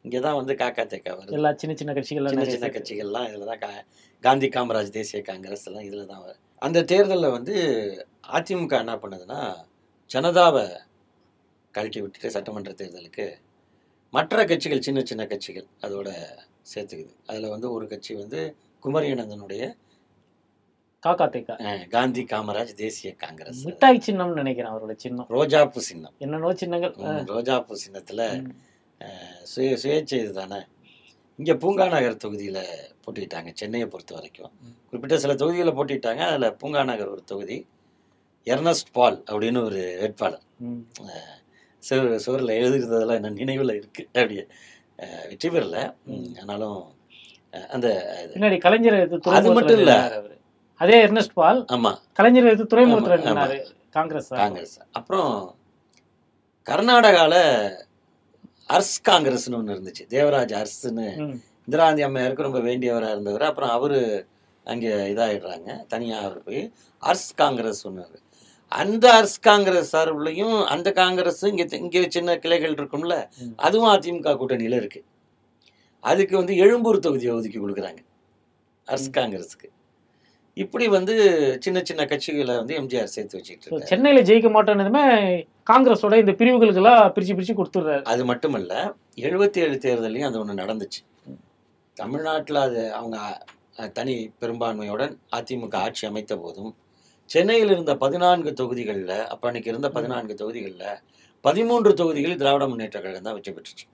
இங்கே தான் வந்து காக்கா தேக்கா வருது. எல்லா சின்ன சின்ன கட்சிகள்லாம் இதில் தான் காந்தி காமராஜ் தேசிய காங்கிரஸ் எல்லாம் இதில் தான் வருது. அந்த தேர்தலில் வந்து அதிமுக என்ன பண்ணுதுன்னா ஜனதாவை கழட்டி விட்டுட்டு சட்டமன்ற தேர்தலுக்கு மற்ற கட்சிகள் சின்ன சின்ன கட்சிகள் அதோட சேர்த்துக்குது. அதில் வந்து ஒரு கட்சி வந்து குமரியனந்தனுடைய காந்தி காமராஜ் தேசிய காங்கிரஸ் மிட்டாய் சின்னம் நினைக்கிறேன். அவரோட சின்னம் ரோஜாப்பூ சின்னம். என்னென்னோ சின்னங்கள். ரோஜாப்பூ சின்னத்தில் சுயேட்சை இது தானே. இங்கே பூங்கா நகர் தொகுதியில் போட்டிட்டாங்க. சென்னையை பொறுத்த வரைக்கும் குறிப்பிட்ட சில தொகுதிகளை போட்டிட்டாங்க. அதில் பூங்கா நகர் ஒரு தொகுதி. எர்னஸ்ட் பால் அப்படின்னு ஒரு வேட்பாளர் சுவரில் எழுதுகிறதெல்லாம் என்ன நினைவில் இருக்குது. அப்படியே வெற்றி பெறல. ஆனாலும் அந்த பின்னாடி கலைஞர் எதிர்த்து அது மட்டும் இல்ல. அவரு அதே எர்னஸ்ட் பால் ஆமா கலைஞர் எதிர்த்து துறைமுகத்துல இருந்தாரு காங்கிரஸ். அப்புறம் கர்நாடகால அர்ஸ் காங்கிரஸ்னு ஒன்று இருந்துச்சு. தேவராஜ் அர்ஸ்ன்னு இந்திரா காந்தி அம்மையாருக்கு ரொம்ப வேண்டியவராக இருந்தவர். அப்புறம் அவரு அங்கே இதாகிடுறாங்க, தனியாக அவர் போய் அர்ஸ் காங்கிரஸ் ஒன்று. அந்த அர்ஸ் காங்கிரஸ் சார்பிலையும் அந்த காங்கிரஸ் இங்கே சின்ன கிளைகள் இருக்கும்ல, அதுவும் அதிமுக கூட்டணியில் இருக்கு. அதுக்கு வந்து எழும்பூர் தொகுதியை ஒதுக்கி கொடுக்குறாங்க அர்ஸ் காங்கிரஸுக்கு. இப்படி வந்து சின்ன சின்ன கட்சிகளை வந்து எம்ஜிஆர் சேர்த்து வச்சுக்கிட்டு இருக்காரு. சென்னையில ஜெயிக்க மாட்டேன்னதுமே காங்கிரஸோட இந்த பிரிவுகளுக்கெல்லாம் பிரிச்சு கொடுத்துடுறாரு. அது மட்டுமல்ல, 77 தேர்தலையும் அது ஒன்று நடந்துச்சு தமிழ்நாட்டில். அது அவங்க தனி பெரும்பான்மையுடன் அதிமுக ஆட்சி அமைத்த போதும் சென்னையில் இருந்த 14 தொகுதிகளில், அப்போ அன்னைக்கு இருந்த 14 தொகுதிகளில் 13 தொகுதிகளில் திராவிட முன்னேற்ற கழகம் தான் வெற்றி பெற்றுச்சு.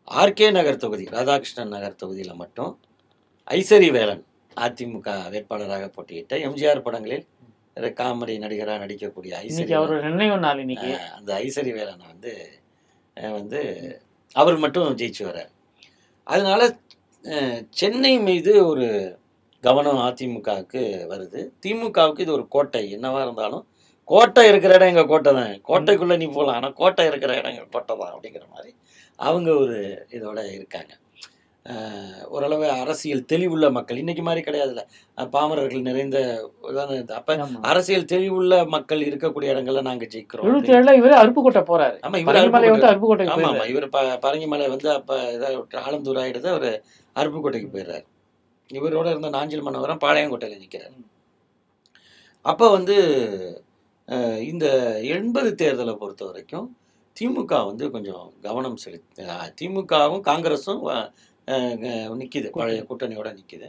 ஆர்கே நகர் தொகுதி, ராதாகிருஷ்ணன் நகர் தொகுதியில் மட்டும் ஐசரி வேலன் அதிமுக வேட்பாளராக போட்டியிட்ட எம்ஜிஆர் படங்களில் காமெடி நடிகராக நடிக்கக்கூடிய அந்த ஐசரி வேலனை வந்து அவர் மட்டும் ஜெயிச்சு வர்றார். அதனால சென்னை மீது ஒரு கவனம் அதிமுகவுக்கு வருது. திமுகவுக்கு இது ஒரு கோட்டை. என்னவா இருந்தாலும் கோட்டை இருக்கிற இடம் எங்கள் கோட்டை தான், கோட்டைக்குள்ளே நீ போகலாம், ஆனால் கோட்டை இருக்கிற இடம் எங்கள் கோட்டை தான் அப்படிங்கிற மாதிரி அவங்க ஒரு இதோட இருக்காங்க. ஓரளவு அரசியல் தெளிவுள்ள மக்கள், இன்னைக்கு மாதிரி கிடையாதுல்ல, பாமரர்கள் நிறைந்த. அப்ப அரசியல் தெளிவுள்ள மக்கள் இருக்கக்கூடிய இடங்கள்ல நாங்க ஜெயிக்கிறோம். இவர் அருப்புக்கோட்டை போறாரு. ஆமா, இவர் பரங்கிமலை வந்து அப்ப இதாக ஆலந்தூர் ஆயிடுது, அவர் அருப்புக்கோட்டைக்கு போயிடுறாரு. இவரோட இருந்த நாஞ்சில் மன்னவரம் பாளையங்கோட்டையில நிற்கிறார். அப்போ வந்து இந்த 80 தேர்தலை பொறுத்த வரைக்கும் திமுக வந்து கொஞ்சம் கவனம் செலுத்தி, திமுகவும் காங்கிரஸும் நிற்கிது, பழைய கூட்டணியோட நிற்கிது.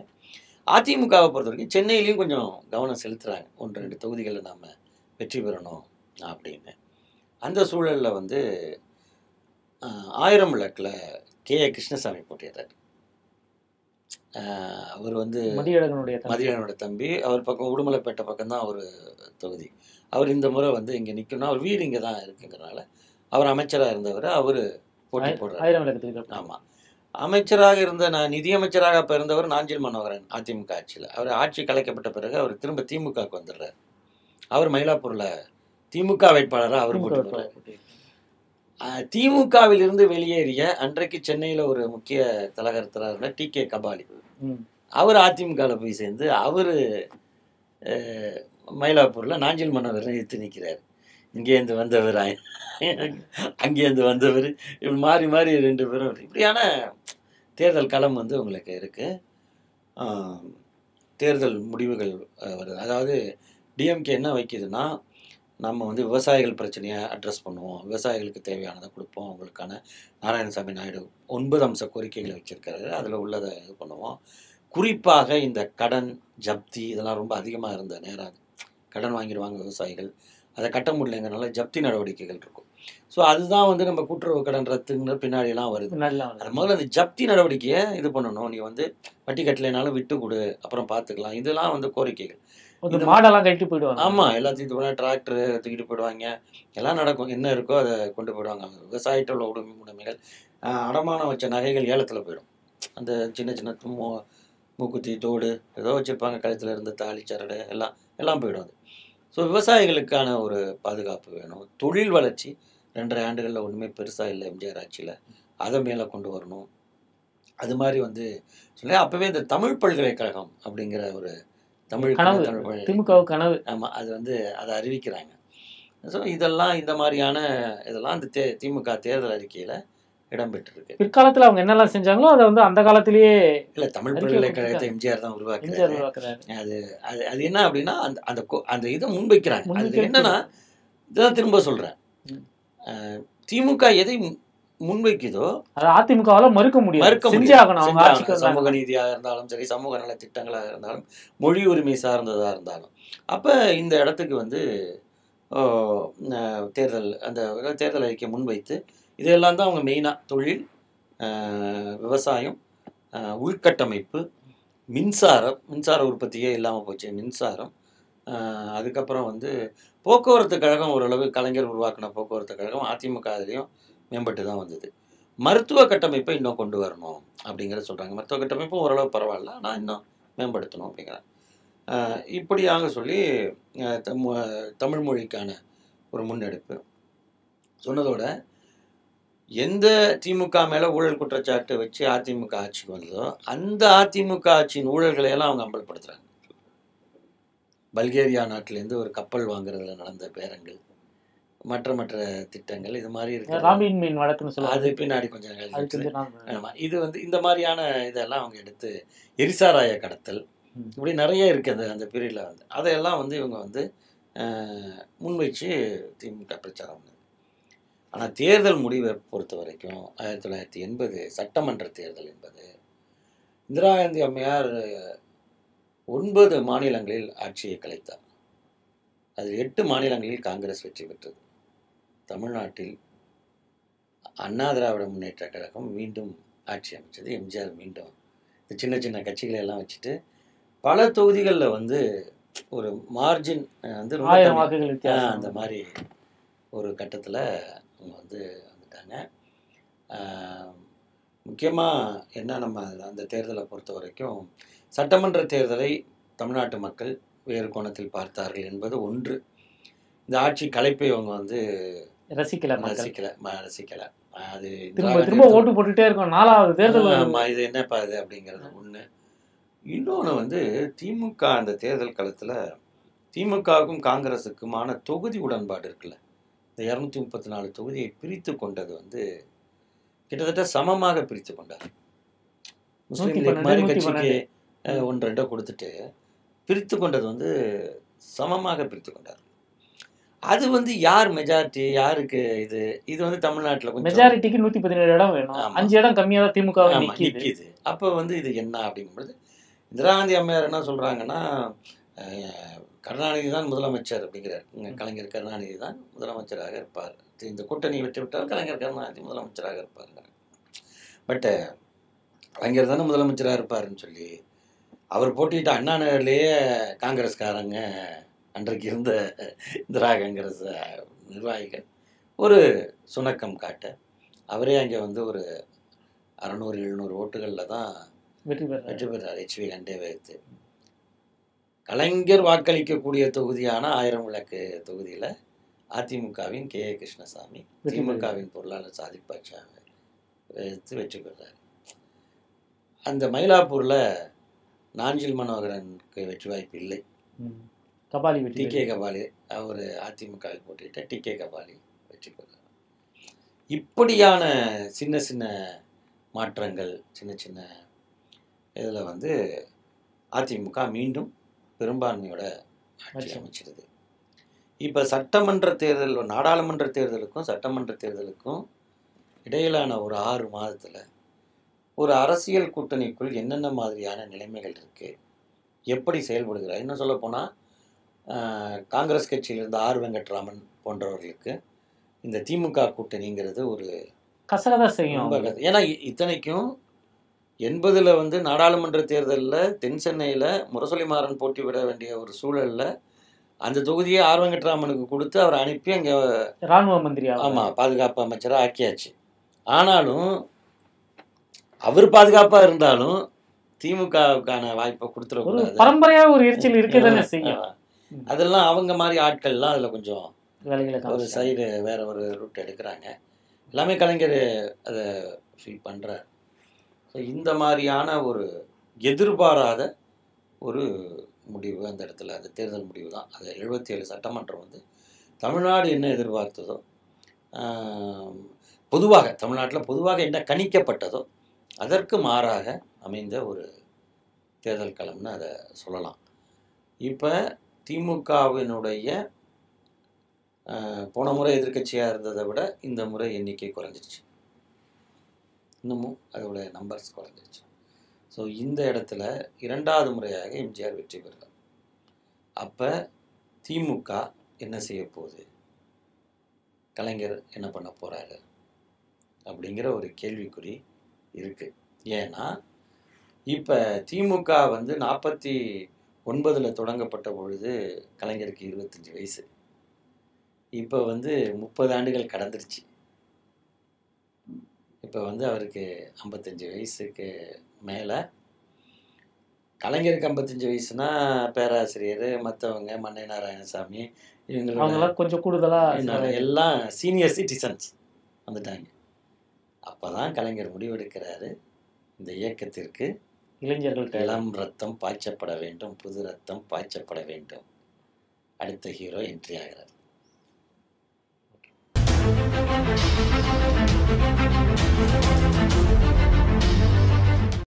அதிமுகவை பொறுத்த வரைக்கும் சென்னையிலையும் கொஞ்சம் கவனம் செலுத்துகிறாங்க, 1-2 தொகுதிகளில் நாம் வெற்றி பெறணும் அப்படின்னு. அந்த சூழலில் வந்து 1000 விளக்கில் கே கிருஷ்ணசாமி போட்டிடுறார். அவர் வந்து மதியழகனுடைய தம்பி. அவர் பக்கம் உடுமலைப்பேட்டை பக்கம் தான் அவர் தொகுதி. அவர் இந்த முறை வந்து இங்கே நிற்கணும், அவர் வீடு இங்கே தான் இருக்குங்கிறனால அவர் அமைச்சராக இருந்தவர், அவர் போட்டி போடுறார். ஆமாம், அமைச்சராக இருந்த நிதியமைச்சராக அப்போ இருந்தவர் நாஞ்சில் மனோகரன் அதிமுக ஆட்சியில். அவர் ஆட்சி கலைக்கப்பட்ட பிறகு அவர் திரும்ப திமுகவுக்கு வந்துடுறார். அவர் மயிலாப்பூரில் திமுக வேட்பாளராக அவர் போட்டி போடுறார். திமுகவில் இருந்து வெளியேறிய அன்றைக்கு சென்னையில் ஒரு முக்கிய தலைகர்த்தராக இருந்த டி.கே. கபாலி, அவர் அதிமுகவில் போய் சேர்ந்து அவர் மயிலாப்பூரில் நாஞ்சில் மனோகரனை எடுத்து நிற்கிறார். இங்கேருந்து வந்தவர் அங்கேருந்து வந்தவர், இப்படி மாறி மாறி 2 பேரும். இப்படியான தேர்தல் களம் வந்து உங்களுக்கு இருக்குது. தேர்தல் முடிவுகள் வருது. அதாவது டிஎம்கே என்ன வைக்கிதுன்னா, நம்ம வந்து விவசாயிகள் பிரச்சனையை அட்ரஸ் பண்ணுவோம், விவசாயிகளுக்கு தேவையானதை கொடுப்போம், அவங்களுக்கான நாராயணசாமி நாயுடு 9 அம்ச கோரிக்கைகளை வச்சுருக்காரு, அதில் உள்ளதை இது பண்ணுவோம். குறிப்பாக இந்த கடன் ஜப்தி இதெல்லாம் ரொம்ப அதிகமாக இருந்த நேரம். கடன் வாங்கிடுவாங்க விவசாயிகள், அதை கட்ட முடியலைங்கிறனால ஜப்தி நடவடிக்கைகள் இருக்கும். ஸோ அதுதான் வந்து நம்ம கூட்டுறவு கடன் ரத்துங்கிற பின்னாடியெல்லாம் வருது. அது முதல்ல அந்த ஜப்தி நடவடிக்கையை இது பண்ணணும். நீ வந்து வட்டி கட்டலைனாலும் விட்டு கொடு, அப்புறம் பார்த்துக்கலாம். இதெல்லாம் வந்து கோரிக்கைகள். மாடெல்லாம் கட்டிட்டு போயிடுவாங்க. ஆமாம், எல்லாத்தையும் போனால் டிராக்டர் தூக்கிட்டு போயிடுவாங்க, எல்லாம் நடக்கும். என்ன இருக்கோ அதை கொண்டு போயிடுவாங்க. விவசாயிட்ட உள்ள உடைமைகள், அடமானம் வச்ச நகைகள் ஏலத்தில் போயிடும். அந்த சின்ன சின்ன மூக்குத்தி தோடு ஏதோ வச்சுருப்பாங்க, கழுத்தில் இருந்து தாலி சரடு எல்லாம் போயிடும் அது. ஸோ விவசாயிகளுக்கான ஒரு பாதுகாப்பு வேணும். தொழில் வளர்ச்சி 2.5 ஆண்டுகளில் ஒன்றுமே பெருசாக இல்லை எம்ஜிஆர் ஆட்சியில், அதை மேலே கொண்டு வரணும். அது மாதிரி வந்து சொல்லி அப்போவே இந்த தமிழ் பல்கலைக்கழகம் அப்படிங்கிற ஒரு திமுக கனவு, ஆமாம், அது வந்து அதை அறிவிக்கிறாங்க. ஸோ இதெல்லாம் இந்த மாதிரியான இதெல்லாம் அந்த திமுக தேர்தல் அறிக்கையில் இடம்பெற்றிருக்கு. பிற்காலத்தில் அவங்க என்னெல்லாம் செஞ்சாங்களோ அதை வந்து அந்த காலத்திலேயே இல்லை, தமிழ் பல்கலைக்கழகத்தை எம்ஜிஆர் தான் உருவாக்குறாரு. அது அது என்ன அப்படின்னா அந்த இதை முன்வைக்கிறாங்க. அது என்னன்னா, இதுதான் திரும்ப சொல்கிறேன், திமுக எதை முன்வைக்குதோ அதை அதிமுகவால் மறுக்க முடியாது. சமூக நீதியாக இருந்தாலும் சரி, சமூக நல திட்டங்களாக இருந்தாலும், மொழி உரிமை சார்ந்ததாக இருந்தாலும். அப்போ இந்த இடத்துக்கு வந்து தேர்தல் அறிக்கை முன்வைத்து இதெல்லாம் தான் அவங்க மெயினாக தொழில், விவசாயம், உள்கட்டமைப்பு, மின்சார உற்பத்தியே இல்லாமல் போச்சு, மின்சாரம், அதுக்கப்புறம் வந்து போக்குவரத்து கழகம். ஓரளவு கலைஞர் உருவாக்கின போக்குவரத்து கழகம் அதிமுக அதுலேயும் மேம்பட்டு தான் வந்தது. மருத்துவ கட்டமைப்பை இன்னும் கொண்டு வரணும் அப்படிங்கிறத சொல்கிறாங்க. மருத்துவ கட்டமைப்பும் ஓரளவு பரவாயில்ல, ஆனால் இன்னும் மேம்படுத்தணும் அப்படிங்கிறாங்க. இப்படியாக சொல்லி தமிழ் மொழிக்கான ஒரு முன்னெடுப்பு சொன்னதோட, எந்த திமுக மேலே ஊழல் குற்றச்சாட்டு வச்சு அதிமுக ஆட்சிக்கு வந்ததோ அந்த அதிமுக ஆட்சியின் ஊழல்களை எல்லாம் அவங்க அம்பலப்படுத்துகிறாங்க. பல்கேரியா நாட்டிலேருந்து ஒரு கப்பல் வாங்குறதுல நடந்த பேரங்கள், மற்ற திட்டங்கள், இது மாதிரி இருக்கு. ராபின் மீன் வழக்குன்னு சொல்லுவாங்க, அது பின்னாடி கொஞ்சம் ஆமாம். இது வந்து இந்த மாதிரியான இதெல்லாம் அவங்க எடுத்து, எரிசாராய கடத்தல், இப்படி நிறைய இருக்குது அந்த பீரியடில் வந்து. அதையெல்லாம் வந்து இவங்க வந்து முன்வைச்சு திமுக பிரச்சாரம் பண்ணது. ஆனால் தேர்தல் முடிவை பொறுத்த வரைக்கும் 1980 சட்டமன்ற தேர்தல் என்பது இந்திரா காந்தி அம்மையார் 9 மாநிலங்களில் ஆட்சியை கலைத்தார். அதில் 8 மாநிலங்களில் காங்கிரஸ் வெற்றி பெற்றது. தமிழ்நாட்டில் அண்ணா திராவிட முன்னேற்ற கழகம் மீண்டும் ஆட்சி அமைச்சது. எம்ஜிஆர் மீண்டும் இந்த சின்ன சின்ன கட்சிகளை எல்லாம் வச்சுட்டு பல தொகுதிகளில் வந்து ஒரு மார்ஜின் வந்து அந்த மாதிரி ஒரு கட்டத்தில் அவங்க வந்து வந்துட்டாங்க. முக்கியமாக என்ன, நம்ம அந்த தேர்தலை பொறுத்த வரைக்கும் சட்டமன்ற தேர்தலை தமிழ்நாட்டு மக்கள் வேறு கோணத்தில் பார்த்தார்கள் என்பது ஒன்று. இந்த ஆட்சி கலைப்பை அவங்க வந்து ரசிக்கல. அது திரும்ப ஓட்டு போட்டுட்டே இருக்கும். 4வது தேர்தல் இது என்னப்பா இது அப்படிங்கிறது ஒன்று. இன்னொன்று வந்து திமுக அந்த தேர்தல் களத்தில் திமுகவுக்கும் காங்கிரஸுக்குமான தொகுதி உடன்பாடு இருக்குல்ல, இந்த 234 தொகுதியை பிரித்து கொண்டது வந்து கிட்டத்தட்ட சமமாக பிரித்து கொண்டார். முஸ்லீம் லீக் மாதிரி கட்சிக்கு 1-2 கொடுத்துட்டு பிரித்து கொண்டது வந்து சமமாக பிரித்து கொண்டார். அது வந்து யார் மெஜாரிட்டி, யாருக்கு இது வந்து தமிழ்நாட்டில் கொஞ்சம் மெஜாரிட்டிக்கு 117 இடம் வேணும், 5 இடம் கம்மியாக தான் திமுக நிற்கிது. அப்போ வந்து இது என்ன அப்படிங்கும்போது இந்திரா காந்தி அம்மையார் என்ன சொல்கிறாங்கன்னா, கருணாநிதி தான் முதலமைச்சர் அப்படிங்கிறார். கலைஞர் கருணாநிதி தான் முதலமைச்சராக இருப்பார், இந்த கூட்டணி வெற்றி விட்டால் கலைஞர் கருணாநிதி முதலமைச்சராக இருப்பாருங்க. பட்டு கலைஞர் தானே முதலமைச்சராக இருப்பாருன்னு சொல்லி அவர் போட்டிட்டு அண்ணா நகர்லேயே காங்கிரஸ்காரங்க, அன்றைக்கு இருந்த இந்திரா காங்கிரஸ் நிர்வாகிகள் ஒரு சுணக்கம் காட்ட அவரே அங்கே வந்து ஒரு 600-700 ஓட்டுகளில் தான் வெற்றி பெற்றார். HV கண்டே வைத்து கலைஞர் வாக்களிக்கக்கூடிய தொகுதியான 1000 விளக்கு தொகுதியில் அதிமுகவின் KA கிருஷ்ணசாமி திமுகவின் பொருளாளர் சாதிக் பாட்சாவை வைத்து வெற்றி பெற்றார். அந்த மயிலாப்பூரில் நாஞ்சில் மனோகரனுக்கு வெற்றி வாய்ப்பு இல்லை. TK கபாலி அவர் அதிமுகவில் போட்டிட்ட TK கபாலி வெற்றி பெற்றார். இப்படியான சின்ன சின்ன மாற்றங்கள், சின்ன சின்ன இதில் வந்து அதிமுக மீண்டும் பெரும்பான்மையோட ஆட்சி அமைச்சிருது. இப்போ சட்டமன்ற தேர்தல், நாடாளுமன்ற தேர்தலுக்கும் சட்டமன்ற தேர்தலுக்கும் இடையிலான ஒரு 6 மாதத்தில் ஒரு அரசியல் கூட்டணிக்குள் என்னென்ன மாதிரியான நிலைமைகள் இருக்குது, எப்படி செயல்படுகிறார். இன்னும் சொல்ல போனால் காங்கிரஸ் கட்சியிலிருந்து R வெங்கட்ராமன் போன்றவர்களுக்கு இந்த திமுக கூட்டணிங்கிறது ஒரு கசகதா செய்யும். ஏன்னா இத்தனைக்கும் 80 வந்து நாடாளுமன்ற தேர்தலில் தென் சென்னையில் முரசொலி மாறன் போட்டி விட வேண்டிய ஒரு சூழலில் அந்த தொகுதியை R வெங்கட்ராமனுக்கு கொடுத்து அவரை அனுப்பி அங்கே இராணுவ மந்திரி, ஆமாம், பாதுகாப்பு அமைச்சராக ஆக்கியாச்சு. ஆனாலும் அவர் பாதுகாப்பாக இருந்தாலும் திமுகவுக்கான வாய்ப்பை கொடுத்துடக்கூடாது. பரம்பரையாக ஒரு எரிச்சல் இருக்குதானே செய்யும். அதெல்லாம் அவங்க மாதிரி ஆட்கள்லாம் அதில் கொஞ்சம் ஒரு சைடு வேற ஒரு ரூட் எடுக்கிறாங்க. எல்லாமே கலைஞர் அதை ஃபீல் பண்ணுறார். ஸோ இந்த மாதிரியான ஒரு எதிர்பாராத ஒரு முடிவு அந்த இடத்துல, அந்த தேர்தல் முடிவு தான். அது 77 சட்டமன்றம் வந்து தமிழ்நாடு என்ன எதிர்பார்த்ததோ, பொதுவாக தமிழ்நாட்டில் பொதுவாக என்ன கணிக்கப்பட்டதோ அதற்கு மாறாக அமைந்த ஒரு தேர்தல் களம்னு அதை சொல்லலாம். இப்போ திமுகவினுடைய போன முறை எதிர்க்கட்சியாக இருந்ததை விட இந்த முறை எண்ணிக்கை குறைஞ்சிருச்சு, இன்னமும் அதோட நம்பர்ஸ் குறைஞ்சிருச்சு. ஸோ இந்த இடத்துல 2வது முறையாக எம்ஜிஆர் வெற்றி பெறுறார். அப்போ திமுக என்ன செய்ய போகுது, கலைஞர் என்ன பண்ண போகிறாரு அப்படிங்கிற ஒரு கேள்விக்குறி இருக்குது. ஏன்னா இப்போ திமுக வந்து 49 தொடங்கப்பட்ட பொழுது கலைஞருக்கு 25 வயசு. இப்போ வந்து 30 ஆண்டுகள் கடந்துருச்சு. இப்போ வந்து அவருக்கு 55 வயசுக்கு மேலே. கலைஞருக்கு 55 வயசுனா பேராசிரியர், மற்றவங்க மன்னை நாராயணசாமி, இவங்களோட அவங்களாம் கொஞ்சம் கூடுதலா எல்லாம் சீனியர் சிட்டிசன்ஸ் வந்துட்டாங்க. அப்போ தான் கலைஞர் முடிவெடுக்கிறாரு, இந்த இயக்கத்திற்கு இளைஞர்கள் இளம் ரத்தம் பாய்ச்சப்பட வேண்டும், புது ரத்தம் பாய்ச்சப்பட வேண்டும். அடுத்த ஹீரோ என்ட்ரி ஆகிறார். Okay.